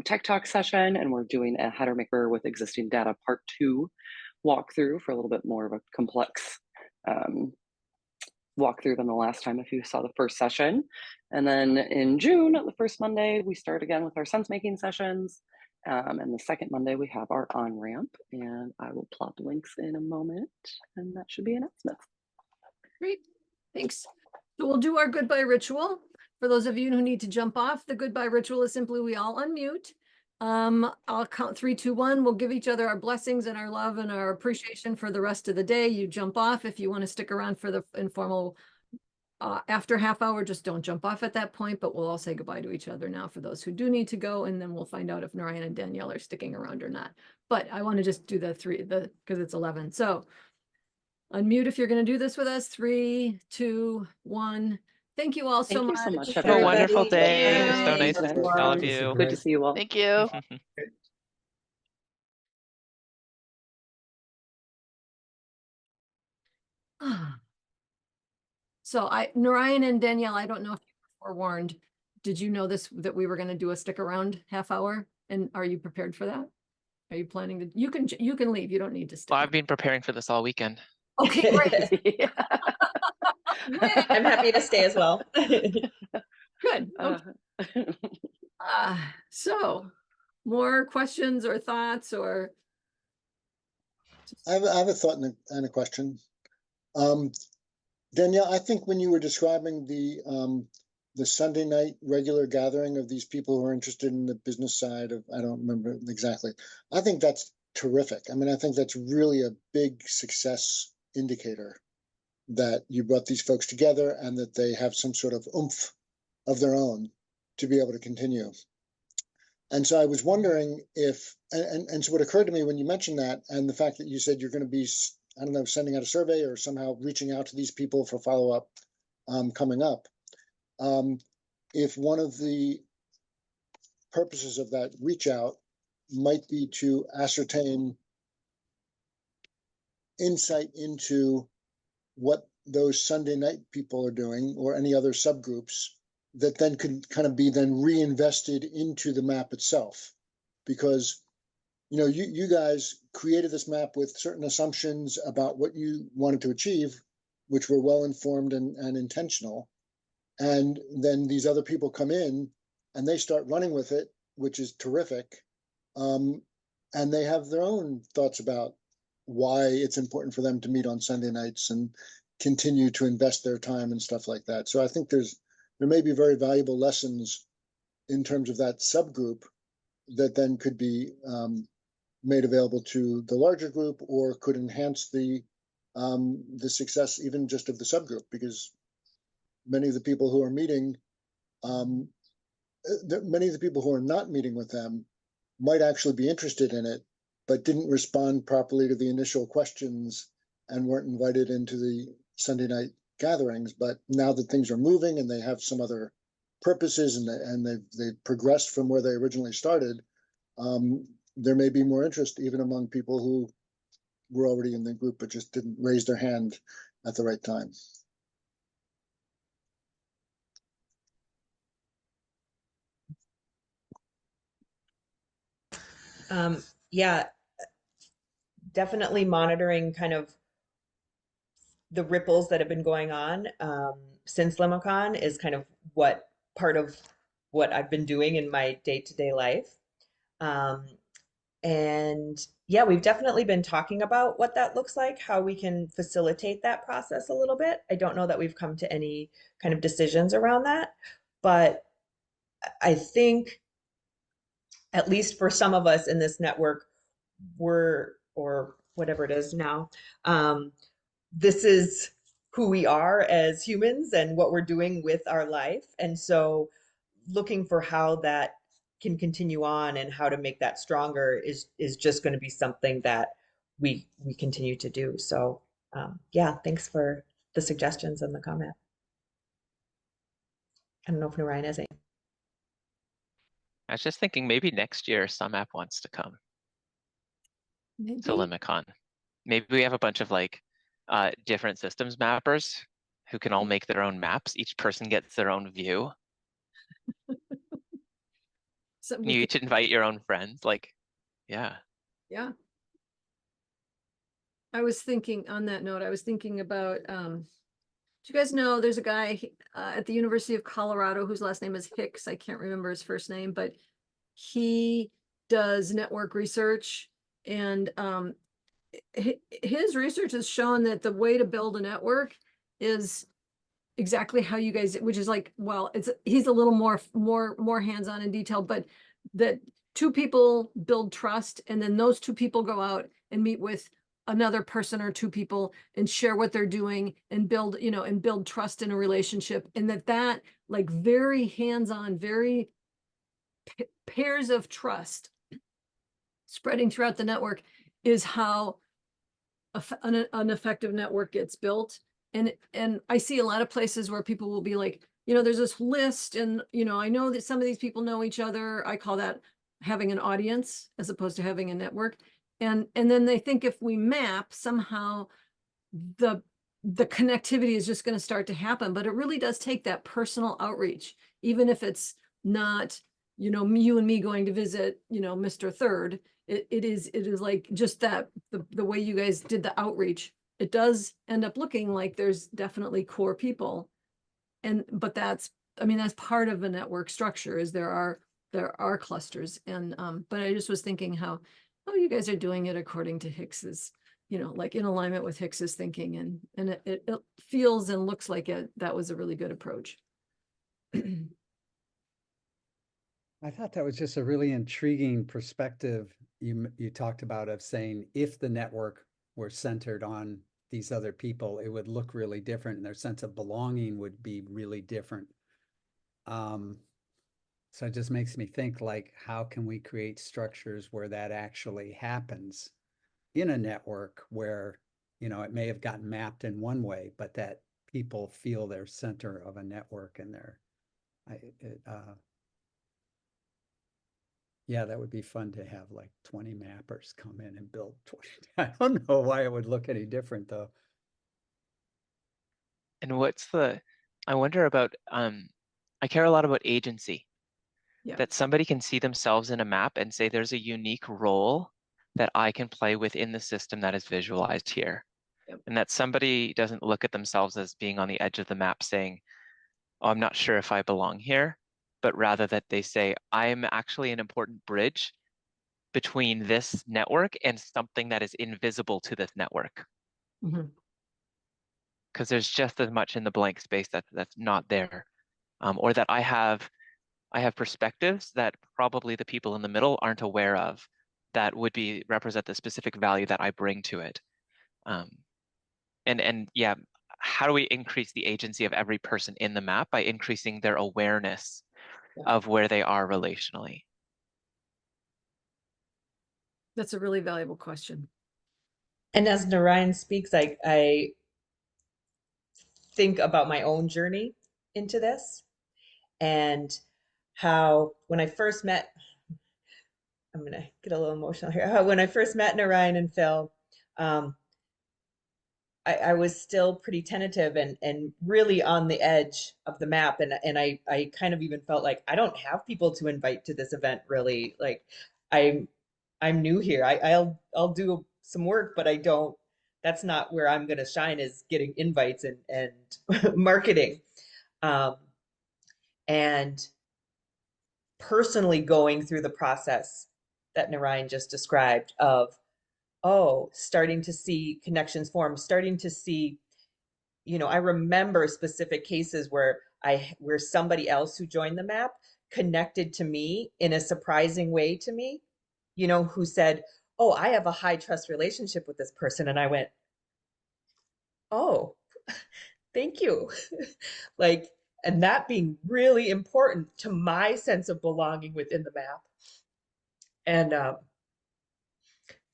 Tech Talk session, and we're doing a header maker with existing data part 2 walkthrough for a little bit more of a complex walkthrough than the last time if you saw the first session. And then in June, the first Monday, we start again with our sense making sessions. And the second Monday, we have our OnRamp, and I will plot links in a moment, and that should be announcements. Great, thanks. So we'll do our goodbye ritual. For those of you who need to jump off, the goodbye ritual is simply we all unmute. I'll count 3, 2, 1. We'll give each other our blessings and our love and our appreciation for the rest of the day. You jump off if you want to stick around for the informal after half hour. Just don't jump off at that point, but we'll all say goodbye to each other now for those who do need to go, and then we'll find out if Naryan and Danielle are sticking around or not. But I want to just do because it's 11. So unmute if you're going to do this with us. 3, 2, 1. Thank you all so much. Thank you so much, Have a wonderful everybody. day. It was so Thank nice to meet all of This is you. Good to see you all. Thank you. So Naryan and Danielle, I don't know if you were forewarned. Did you know that we were going to do a stick around half hour? And are you prepared for that? Are you planning to? You can leave. You don't need to stay. Well, I've been preparing for this all weekend. Okay, great. Yeah. I'm happy to stay as well. Good. Okay. So more questions or thoughts or? I have a thought and a question. Danielle, I think when you were describing the Sunday night regular gathering of these people who are interested in the business side of, I don't remember exactly. I think that's terrific. I mean, I think that's really a big success indicator that you brought these folks together and that they have some sort of oomph of their own to be able to continue. And so I was wondering if, and so what occurred to me when you mentioned that, and the fact that you said you're going to be, I don't know, sending out a survey or somehow reaching out to these people for follow-up coming up. If one of the purposes of that reach out might be to ascertain insight into what those Sunday night people are doing or any other subgroups that then could kind of be then reinvested into the map itself. Because, you know, you guys created this map with certain assumptions about what you wanted to achieve, which were well informed and intentional. And then these other people come in and they start running with it, which is terrific. And they have their own thoughts about why it's important for them to meet on Sunday nights and continue to invest their time and stuff like that. So I think there may be very valuable lessons in terms of that subgroup that then could be made available to the larger group, or could enhance the success even just of the subgroup, because many of the people who are meeting, many of the people who are not meeting with them might actually be interested in it, but didn't respond properly to the initial questions and weren't invited into the Sunday night gatherings. But now that things are moving and they have some other purposes and they've progressed from where they originally started, there may be more interest even among people who were already in the group but just didn't raise their hand at the right time. Yeah, definitely monitoring kind of the ripples that have been going on since Limicon is kind of what part of what I've been doing in my day-to-day life. And yeah, we've definitely been talking about what that looks like, how we can facilitate that process a little bit. I don't know that we've come to any kind of decisions around that, but I think at least for some of us in this network, or whatever it is now, this is who we are as humans and what we're doing with our life. And so looking for how that can continue on and how to make that stronger is just going to be something that we continue to do. So yeah, thanks for the suggestions and the comment. I don't know if Naryan has any. I was just thinking maybe next year sumApp wants to come Maybe. to Limicon. Maybe we have a bunch of like different systems mappers who can all make their own maps. Each person gets their own view. So You each invite your own friends. Like, yeah. Yeah. I was thinking on that note, I was thinking about, do you guys know there's a guy at the University of Colorado whose last name is Hicks. I can't remember his first name, but he does network research, and his research has shown that the way to build a network is exactly how you guys, which is like, well, he's a little more hands-on and detailed, but that two people build trust, and then those two people go out and meet with another person or two people and share what they're doing and build, you know, and build trust in a relationship. And that like very hands-on, very pairs of trust spreading throughout the network is how an effective network gets built. And I see a lot of places where people will be like, you know, there's this list, and you know, I know that some of these people know each other. I call that having an audience as opposed to having a network. And then they think if we map, somehow the connectivity is just going to start to happen. But it really does take that personal outreach, even if it's not, you know, you and me going to visit, you know, Mr. Third. It is like just that the way you guys did the outreach, it does end up looking like there's definitely core people. But that's, I mean, that's part of a network structure, is there are clusters. And but I just was thinking how, oh, you guys are doing it according to Hicks's, you know, like in alignment with Hicks's thinking, and it feels and looks like that was a really good approach. I thought that was just a really intriguing perspective you talked about, of saying if the network were centered on these other people, it would look really different and their sense of belonging would be really different. So it just makes me think, like, how can we create structures where that actually happens in a network where, it may have gotten mapped in one way, but that people feel they're center of a network and yeah, that would be fun to have like 20 mappers come in and build 20. I don't know why it would look any different though. And I wonder about, I care a lot about agency. Yeah. That somebody can see themselves in a map and say there's a unique role that I can play within the system that is visualized here. Yep. And that somebody doesn't look at themselves as being on the edge of the map saying, oh, I'm not sure if I belong here, but rather that they say, I'm actually an important bridge between this network and something that is invisible to this network. Mhm. Because there's just as much in the blank space that's not there. Or that I have perspectives that probably the people in the middle aren't aware of that would represent the specific value that I bring to it. And yeah, how do we increase the agency of every person in the map by increasing their awareness of where they are relationally? That's a really valuable question. And as Naryan speaks, I think about my own journey into this and how when I first met, I'm going to get a little emotional here. How when I first met Naryan and Phil, I was still pretty tentative and really on the edge of the map. And I kind of even felt like I don't have people to invite to this event, really. Like I'm new here. I'll do some work, but that's not where I'm going to shine, is getting invites and marketing. And personally going through the process that Naryan just described of, starting to see connections form, starting to see, I remember specific cases where somebody else who joined the map connected to me in a surprising way to me, who said, oh, I have a high trust relationship with this person. And I went, oh, thank you. Like, and that being really important to my sense of belonging within the map. And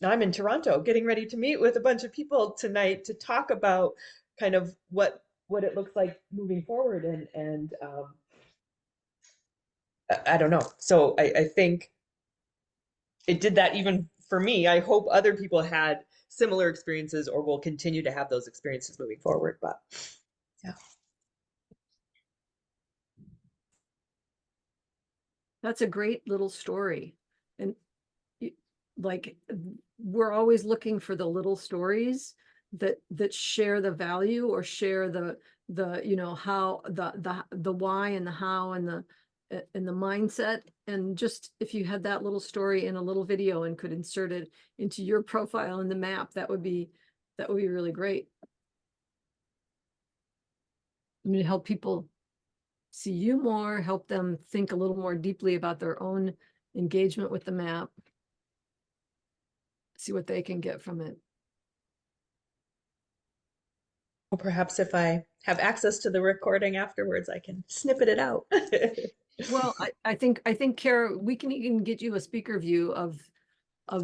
now I'm in Toronto getting ready to meet with a bunch of people tonight to talk about kind of what it looks like moving forward. And I don't know. So I think it did that even for me. I hope other people had similar experiences or will continue to have those experiences moving forward. But yeah. That's a great little story. And like, we're always looking for the little stories that share the value or share the how the why and the how and the mindset. And just if you had that little story in a little video and could insert it into your profile in the map, that would be really great. I mean, help people see you more, help them think a little more deeply about their own engagement with the map, see what they can get from it. Well, perhaps if I have access to the recording afterwards, I can snippet it out. Well, I think Kara, we can even get you a speaker view of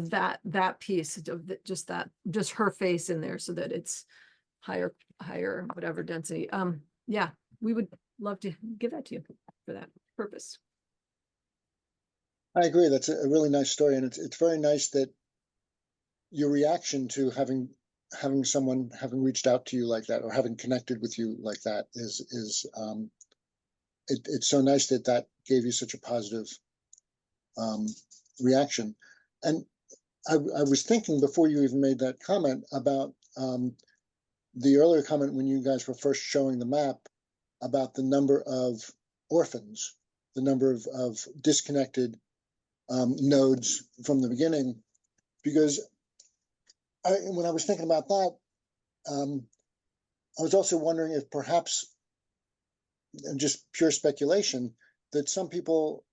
that piece of just her face in there so that it's higher whatever density. Yeah, we would love to give that to you for that purpose. I agree. That's a really nice story, and it's very nice that your reaction to having someone having reached out to you like that or having connected with you like that is it's so nice that gave you such a positive reaction. And I was thinking before you even made that comment about the earlier comment when you guys were first showing the map about the number of orphans, the number of disconnected nodes from the beginning, because when I was thinking about that, I was also wondering if perhaps, and just pure speculation, that some people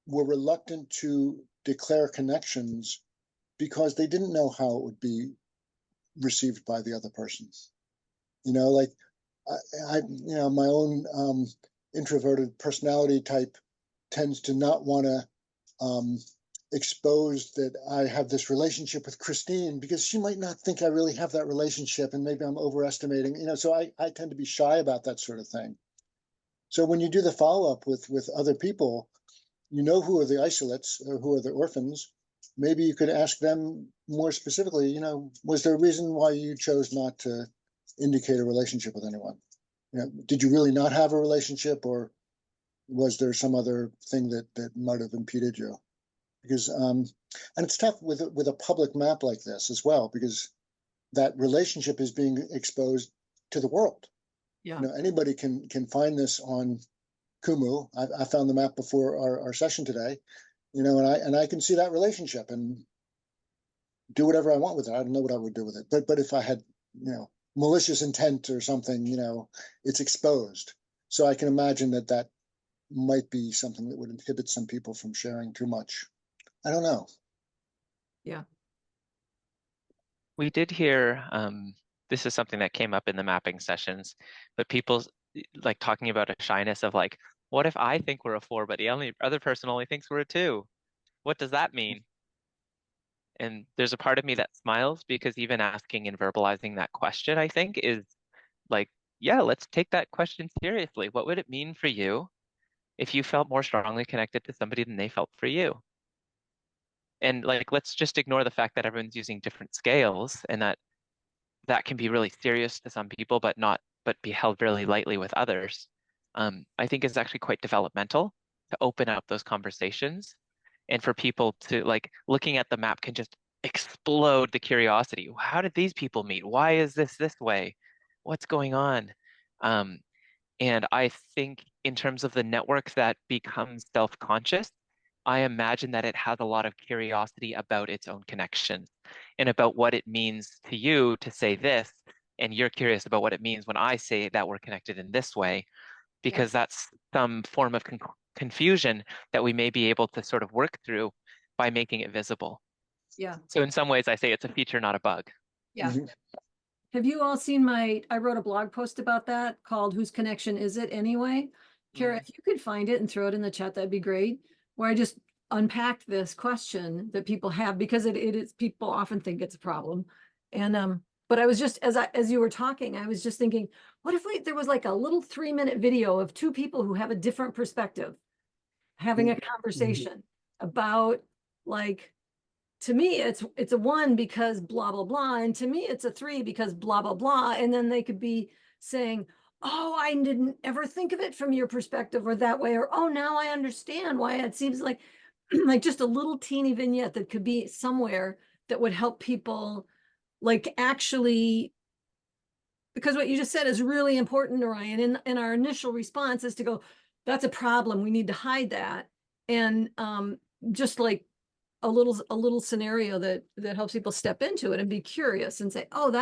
were reluctant to declare connections because they didn't know how it would be received by the other person. Like I my own introverted personality type tends to not want to expose that I have this relationship with Christine, because she might not think I really have that relationship, and maybe I'm overestimating, so I tend to be shy about that sort of thing. So when you do the follow-up with other people, who are the isolates or who are the orphans, maybe you could ask them more specifically, was there a reason why you chose not to indicate a relationship with anyone? Did you really not have a relationship, or was there some other thing that might have impeded you? Because and it's tough with a public map like this as well, because that relationship is being exposed to the world. Yeah. Anybody can find this on Kumu. I found the map before our session today, and I can see that relationship and do whatever I want with it. I don't know what I would do with it, but if I had malicious intent or something, it's exposed. So I can imagine that might be something that would inhibit some people from sharing too much. I don't know. Yeah. We did hear, this is something that came up in the mapping sessions, but people like talking about a shyness of like, what if I think we're a 4, but the other person only thinks we're a 2? What does that mean? And there's a part of me that smiles, because even asking and verbalizing that question, I think, is like, yeah, let's take that question seriously. What would it mean for you if you felt more strongly connected to somebody than they felt for you? And like, let's just ignore the fact that everyone's using different scales, and that can be really serious to some people, but be held really lightly with others. I think is actually quite developmental to open up those conversations, and for people to like, looking at the map can just explode the curiosity. How did these people meet? Why is this way? What's going on? And I think in terms of the network that becomes self-conscious, I imagine that it has a lot of curiosity about its own connections and about what it means to you to say this, and you're curious about what it means when I say that we're connected in this way, because that's some form of confusion that we may be able to sort of work through by making it visible. Yeah. So in some ways, I say it's a feature, not a bug. Yeah. Have you all seen I wrote a blog post about that called "Whose Connection Is It Anyway?" Kara, if you could find it and throw it in the chat, that'd be great. Where I just unpacked this question that people have, because it is, people often think it's a problem. And but I was just, as you were talking, I was just thinking, what if there was like a little 3-minute video of 2 people who have a different perspective having a conversation about, like, to me it's a 1 because blah blah blah, and to me it's a 3 because blah blah blah, and then they could be saying, oh, I didn't ever think of it from your perspective or that way, or oh, now I understand why it seems like like just a little teeny vignette that could be somewhere that would help people, like, actually, because what you just said is really important, Naryan. In our initial response is to go, that's a problem, we need to hide that. And just like a little scenario that helps people step into it and be curious and say, oh,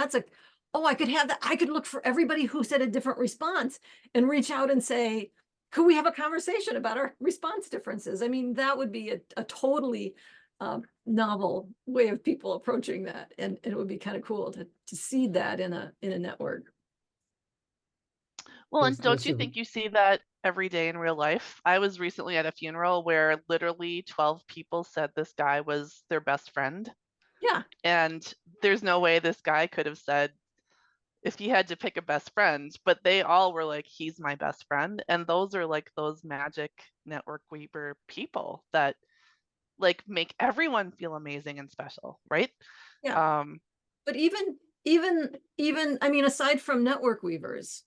I could have that. I could look for everybody who said a different response and reach out and say, could we have a conversation about our response differences? I mean, that would be a totally novel way of people approaching that. And it would be kind of cool to see that in a network. Well, and There's don't you a- think you see that every day in real life? I was recently at a funeral where literally 12 people said this guy was their best friend. Yeah. And there's no way this guy could have said, if he had to pick a best friend, but they all were like, he's my best friend. And those are like those magic network weaver people that like make everyone feel amazing and special, right? Yeah. But even, I mean, aside from network weavers,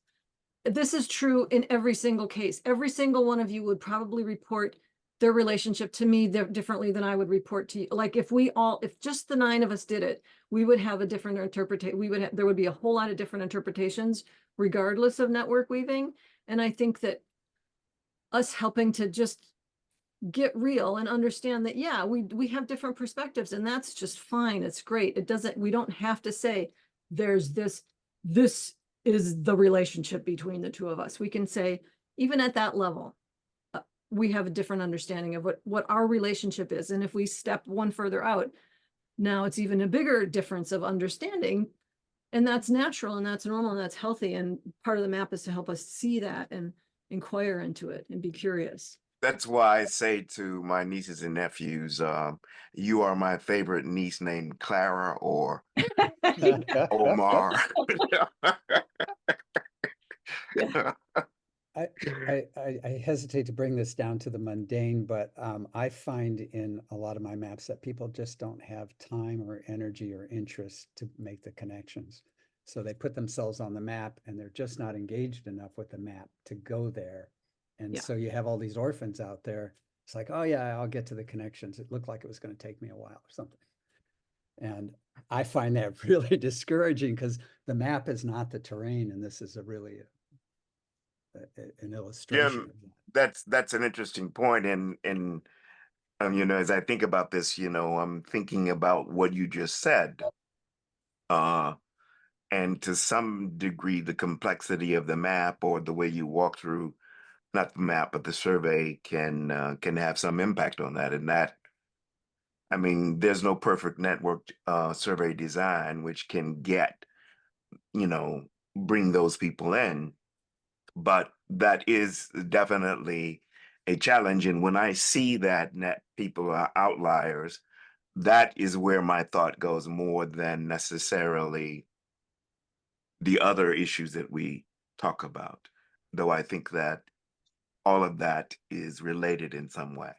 this is true in every single case. Every single one of you would probably report their relationship to me differently than I would report to you. Like if just the 9 of us did it, we would have a different interpretation. There would be a whole lot of different interpretations regardless of network weaving. And I think that us helping to just get real and understand that, yeah, we have different perspectives, and that's just fine. It's great. We don't have to say there's this is the relationship between the 2 of us. We can say, even at that level, we have a different understanding of what our relationship is. And if we step one further out, now it's even a bigger difference of understanding. And that's natural, and that's normal, and that's healthy. And part of the map is to help us see that and inquire into it and be curious. That's why I say to my nieces and nephews, you are my favorite niece named Clara or Omar. I hesitate to bring this down to the mundane, but I find in a lot of my maps that people just don't have time or energy or interest to make the connections. So they put themselves on the map and they're just not engaged enough with the map to go there. And Yeah. so you have all these orphans out there. It's like, oh yeah, I'll get to the connections. It looked like it was going to take me a while or something. And I find that really discouraging because the map is not the terrain, and this is a really an illustration of that. That's an interesting point, and you know, as I think about this, you know, I'm thinking about what you just said, and to some degree, the complexity of the map or the way you walk through, not the map, but the survey can have some impact on that. And that, I mean, there's no perfect network survey design which can get, you know, bring those people in, but that is definitely a challenge. And when I see that net people are outliers, that is where my thought goes more than necessarily the other issues that we talk about, though I think that all of that is related in some way.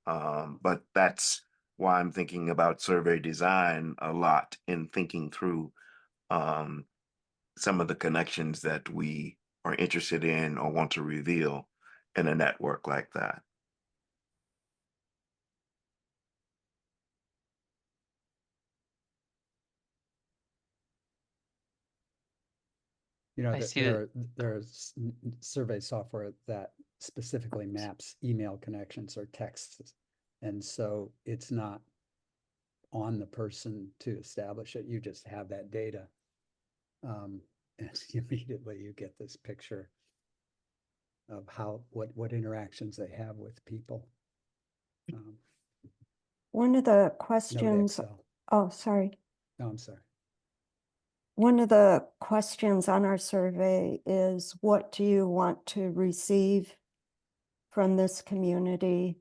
But that's why I'm thinking about survey design a lot in thinking through some of the connections that we are interested in or want to reveal in a network like that. You know, I see that. there's survey software that specifically maps email connections or texts. And so it's not on the person to establish it. You just have that data. And immediately you get this picture of what interactions they have with people. One of the Note questions, Excel. oh, sorry. No, I'm sorry. One of the questions on our survey is, what do you want to receive from this community?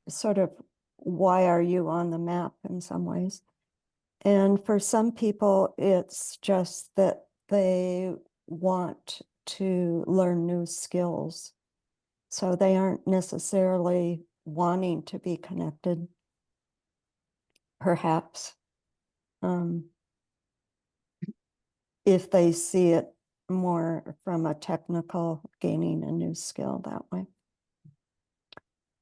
Sort of, why are you on the map in some ways? And for some people, it's just that they want to learn new skills. So they aren't necessarily wanting to be connected, perhaps. If they see it more from a technical, gaining a new skill that way.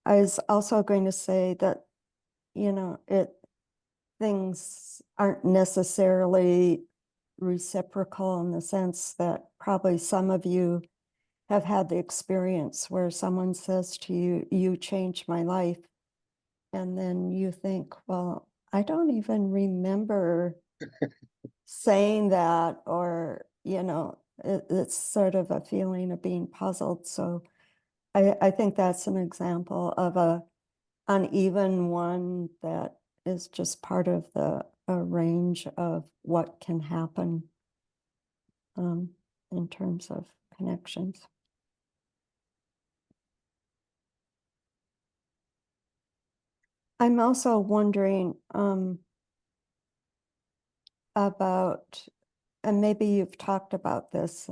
I was also going to say that, you know, things aren't necessarily reciprocal in the sense that probably some of you have had the experience where someone says to you, you changed my life. And then you think, well, I don't even remember saying that, or, you know, it's sort of a feeling of being puzzled. So I think that's an example of a uneven one that is just part of a range of what can happen in terms of connections. I'm also wondering about, and maybe you've talked about this,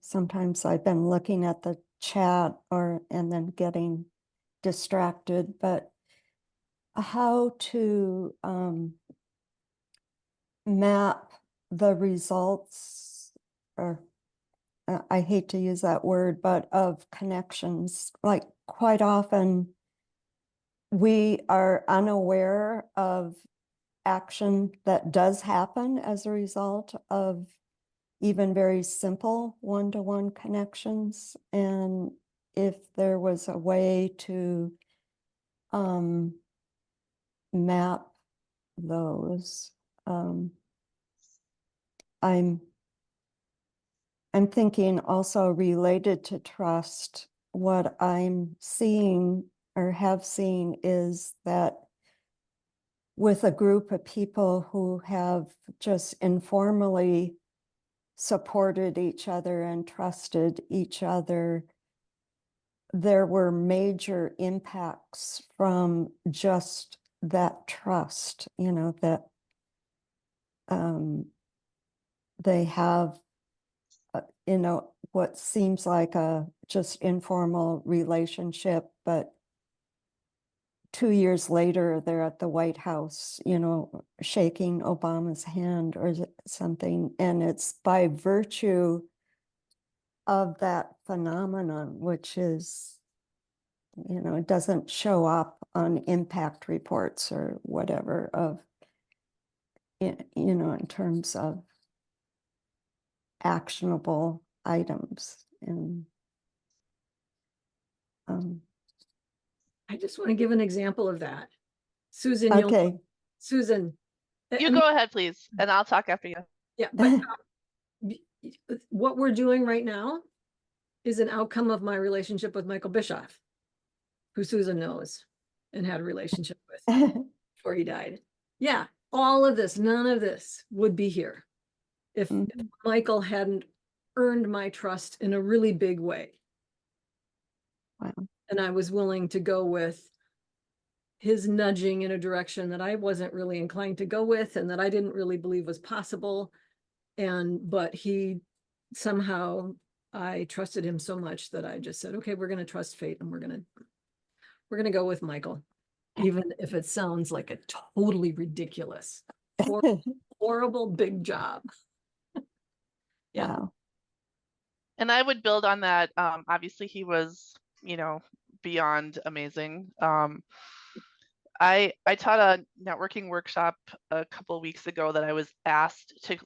sometimes I've been looking at the chat and then getting distracted, but how to map the results, or I hate to use that word, but of connections. Like quite often we are unaware of action that does happen as a result of even very simple one-to-one connections. And if there was a way to map those, I'm thinking also related to trust. What I'm seeing or have seen is that with a group of people who have just informally supported each other and trusted each other, there were major impacts from just that trust, you know, that they have, you know, what seems like a just informal relationship, but 2 years later, they're at the White House, you know, shaking Obama's hand or something. And it's by virtue of that phenomenon, which is, you know, it doesn't show up on impact reports or whatever of, you know, in terms of actionable items. And I just want to give an example of that. Susan, you'll, okay. Susan. I You mean, go ahead, please, and I'll talk after you. yeah, but what we're doing right now is an outcome of my relationship with Michael Bischoff, who Susan knows and had a relationship with before he died. Yeah, all of this, none of this would be here if Michael hadn't earned my trust in a really big way. Wow. And I was willing to go with his nudging in a direction that I wasn't really inclined to go with and that I didn't really believe was possible. But he somehow, I trusted him so much that I just said, okay, we're going to trust fate and we're going to go with Michael, even if it sounds like a totally ridiculous, horrible big job. Yeah. Wow. And I would build on that. Obviously, he was, you know, beyond amazing. I taught a networking workshop a couple of weeks ago that I was asked to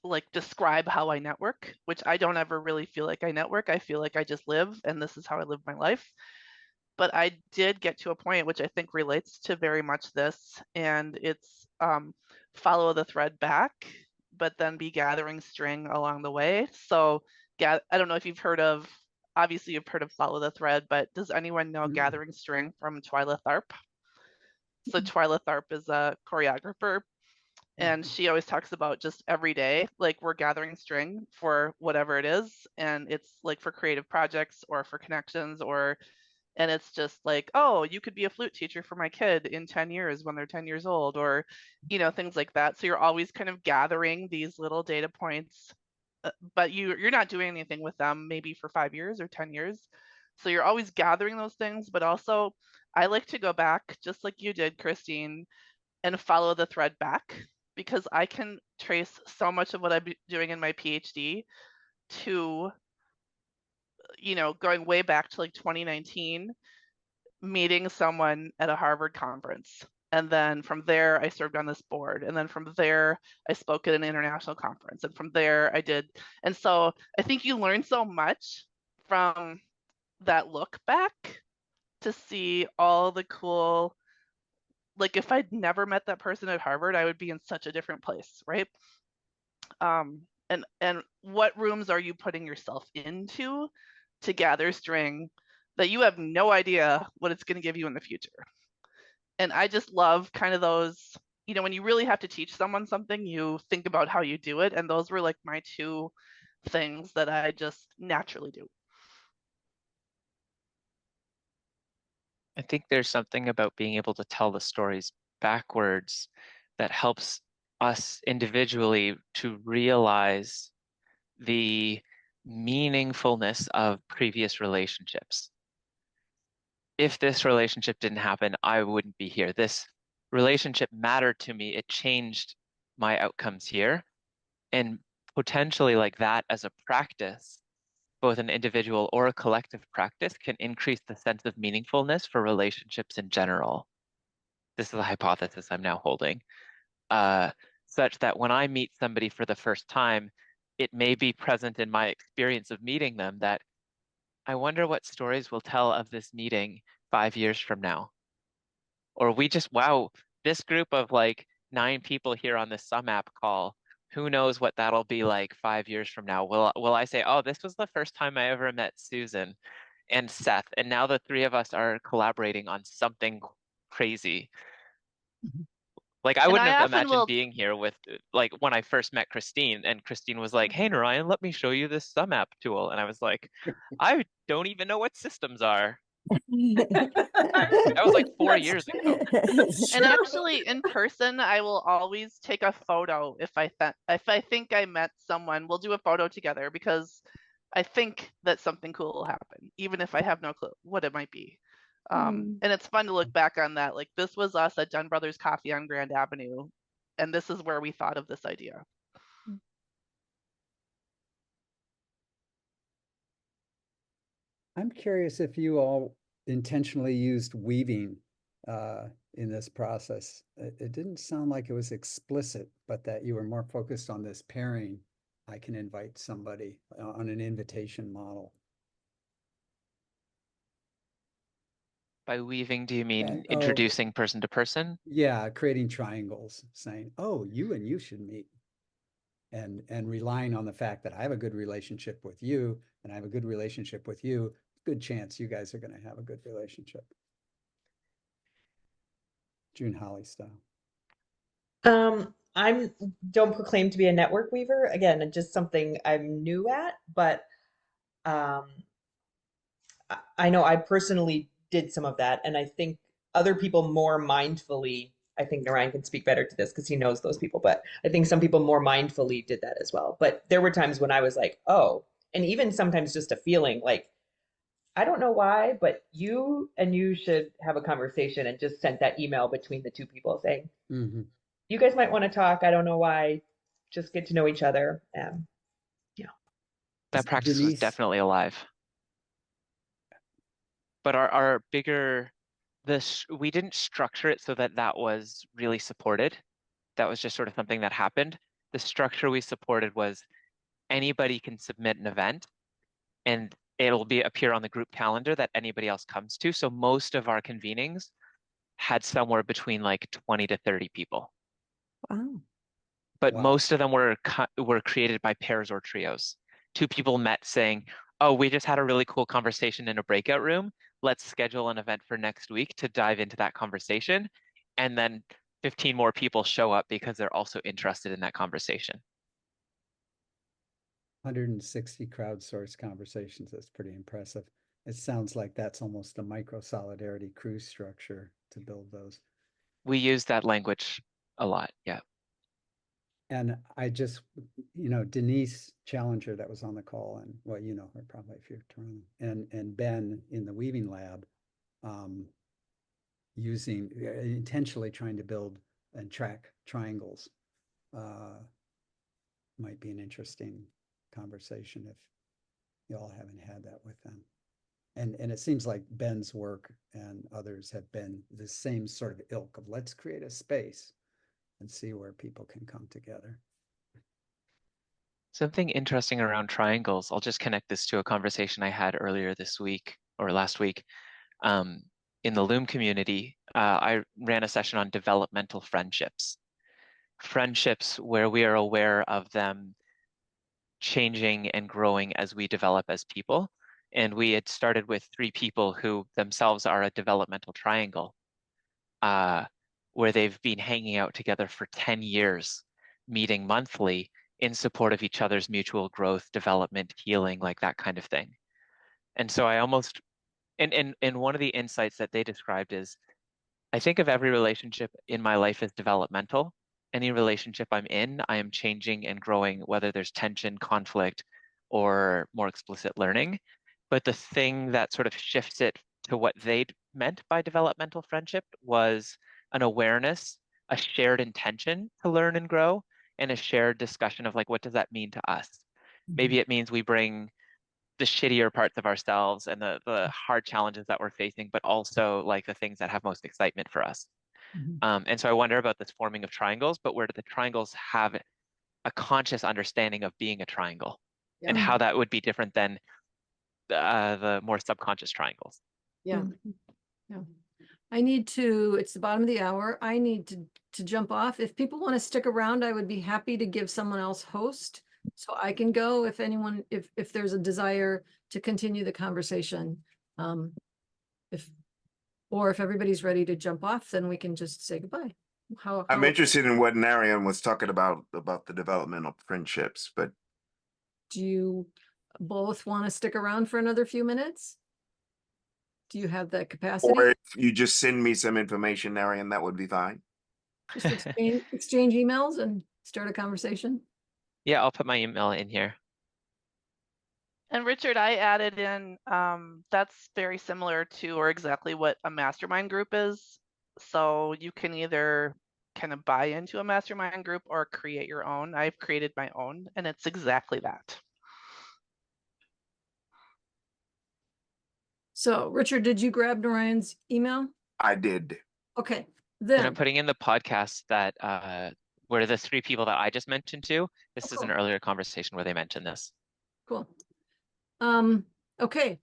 like describe how I network, which I don't ever really feel like I network. I feel like I just live, and this is how I live my life. But I did get to a point which I think relates to very much this, and it's follow the thread back, but then be gathering string along the way. So I don't know if you've heard of, obviously you've heard of follow the thread, but does anyone know gathering string from Twyla Tharp? So Twyla Tharp is a choreographer, and she always talks about just every day, like we're gathering string for whatever it is, and it's like for creative projects or for connections, or and it's just like, oh, you could be a flute teacher for my kid in 10 years when they're 10 years old, or, you know, things like that. So you're always kind of gathering these little data points, but you're not doing anything with them maybe for 5 years or 10 years. So you're always gathering those things, but also I like to go back, just like you did, Christine, and follow the thread back, because I can trace so much of what I'm doing in my PhD to, you know, going way back to like 2019, meeting someone at a Harvard conference. And then from there, I served on this board. And then from there, I spoke at an international conference. And from there, I did. And so I think you learn so much from that look back to see all the cool, like if I'd never met that person at Harvard, I would be in such a different place, right? And what rooms are you putting yourself into to gather string that you have no idea what it's going to give you in the future? And I just love kind of those, you know, when you really have to teach someone something, you think about how you do it. And those were like my two things that I just naturally do. I think there's something about being able to tell the stories backwards that helps us individually to realize the meaningfulness of previous relationships. If this relationship didn't happen, I wouldn't be here. This relationship mattered to me. It changed my outcomes here. And potentially like that as a practice, both an individual or a collective practice, can increase the sense of meaningfulness for relationships in general. This is a hypothesis I'm now holding, such that when I meet somebody for the first time, it may be present in my experience of meeting them that I wonder what stories we'll tell of this meeting 5 years from now. Or we just, wow, this group of like 9 people here on this sumApp call, who knows what that'll be like 5 years from now? Will I say, oh, this was the first time I ever met Susan and Seth, and now the 3 of us are collaborating on something crazy. Like I And wouldn't I have often imagined will, being here with like when I first met Christine and Christine was like, "Hey Naryan, let me show you this sumApp tool." And I was like, "I don't even know what systems are." That was like 4 That's- years ago. and actually in person, I will always take a photo if I think I met someone. We'll do a photo together because I think that something cool will happen, even if I have no clue what it might be. And it's fun to look back on that. Like this was us at Dunn Brothers Coffee on Grand Avenue, and this is where we thought of this idea. I'm curious if you all intentionally used weaving in this process. It didn't sound like it was explicit, but that you were more focused on this pairing. I can invite somebody on an invitation model. By weaving, do you mean And, introducing person to person? yeah, creating triangles, saying, "Oh, you and you should meet," and relying on the fact that I have a good relationship with you, and I have a good relationship with you. Good chance you guys are going to have a good relationship. June Holly style. I'm don't proclaim to be a network weaver. Again, just something I'm new at, but I know I personally did some of that, and I think other people more mindfully. I think Naryan can speak better to this because he knows those people, but I think some people more mindfully did that as well. But there were times when I was like, oh, and even sometimes just a feeling like, I don't know why, but you and you should have a conversation, and just sent that email between the two people saying, you guys might want to talk. I don't know why. Just get to know each other. Yeah. That practice was Denise, definitely alive. But our bigger, we didn't structure it so that that was really supported. That was just sort of something that happened. The structure we supported was anybody can submit an event and it'll appear on the group calendar that anybody else comes to. So most of our convenings had somewhere between like 20 to 30 people. Wow. But Wow. most of them were created by pairs or trios. Two people met saying, "Oh, we just had a really cool conversation in a breakout room. Let's schedule an event for next week to dive into that conversation." And then 15 more people show up because they're also interested in that conversation. 160 crowdsourced conversations. That's pretty impressive. It sounds like that's almost a micro solidarity crew structure to build those. We use that language a lot. Yeah. And I just, Denise Challenger that was on the call, and well, you know her probably if you're Toronto, and Ben in the weaving lab, using intentionally trying to build and track triangles, might be an interesting conversation if you all haven't had that with them. And it seems like Ben's work and others have been the same sort of ilk of let's create a space and see where people can come together. Something interesting around triangles, I'll just connect this to a conversation I had earlier this week or last week. In the Loom community, I ran a session on developmental friendships. Friendships where we are aware of them changing and growing as we develop as people. And we had started with 3 people who themselves are a developmental triangle, where they've been hanging out together for 10 years, meeting monthly in support of each other's mutual growth, development, healing, like that kind of thing. And so I almost, and one of the insights that they described is, I think of every relationship in my life as developmental. Any relationship I'm in, I am changing and growing, whether there's tension, conflict, or more explicit learning. But the thing that sort of shifts it to what they meant by developmental friendship was an awareness, a shared intention to learn and grow, and a shared discussion of like, what does that mean to us? Maybe it means we bring the shittier parts of ourselves and the hard challenges that we're facing, but also like the things that have most excitement for us. And so I wonder about this forming of triangles, but where do the triangles have a conscious understanding of being a triangle and how that would be different than the more subconscious triangles. Yeah. Yeah. It's the bottom of the hour. I need to jump off. If people want to stick around, I would be happy to give someone else host. So I can go if anyone, if there's a desire to continue the conversation. If everybody's ready to jump off, then we can just say goodbye. I'm interested in what Naryan was talking about the developmental friendships, but Do you both want to stick around for another few minutes? Do you have that capacity? or if you just send me some information, Naryan, that would be fine. Just exchange emails and start a conversation? Yeah, I'll put my email in here. And Richard, I added in, that's very similar to or exactly what a mastermind group is. So you can either kind of buy into a mastermind group or create your own. I've created my own, and it's exactly that. So Richard, did you grab Naryan's email? I did. Okay, And then. I'm putting in the podcast that were the 3 people that I just mentioned to. This is an cool. earlier conversation where they mentioned this. Cool. Okay.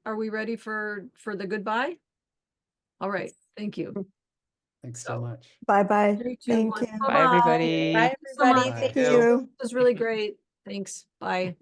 Are we ready for the goodbye? All right. Thank you. Thanks so much. Bye-bye. 3, 2, Thank 1. you. Bye, everybody. Bye, so much. everybody. Bye. Thank you. It was really great. Thanks. Bye.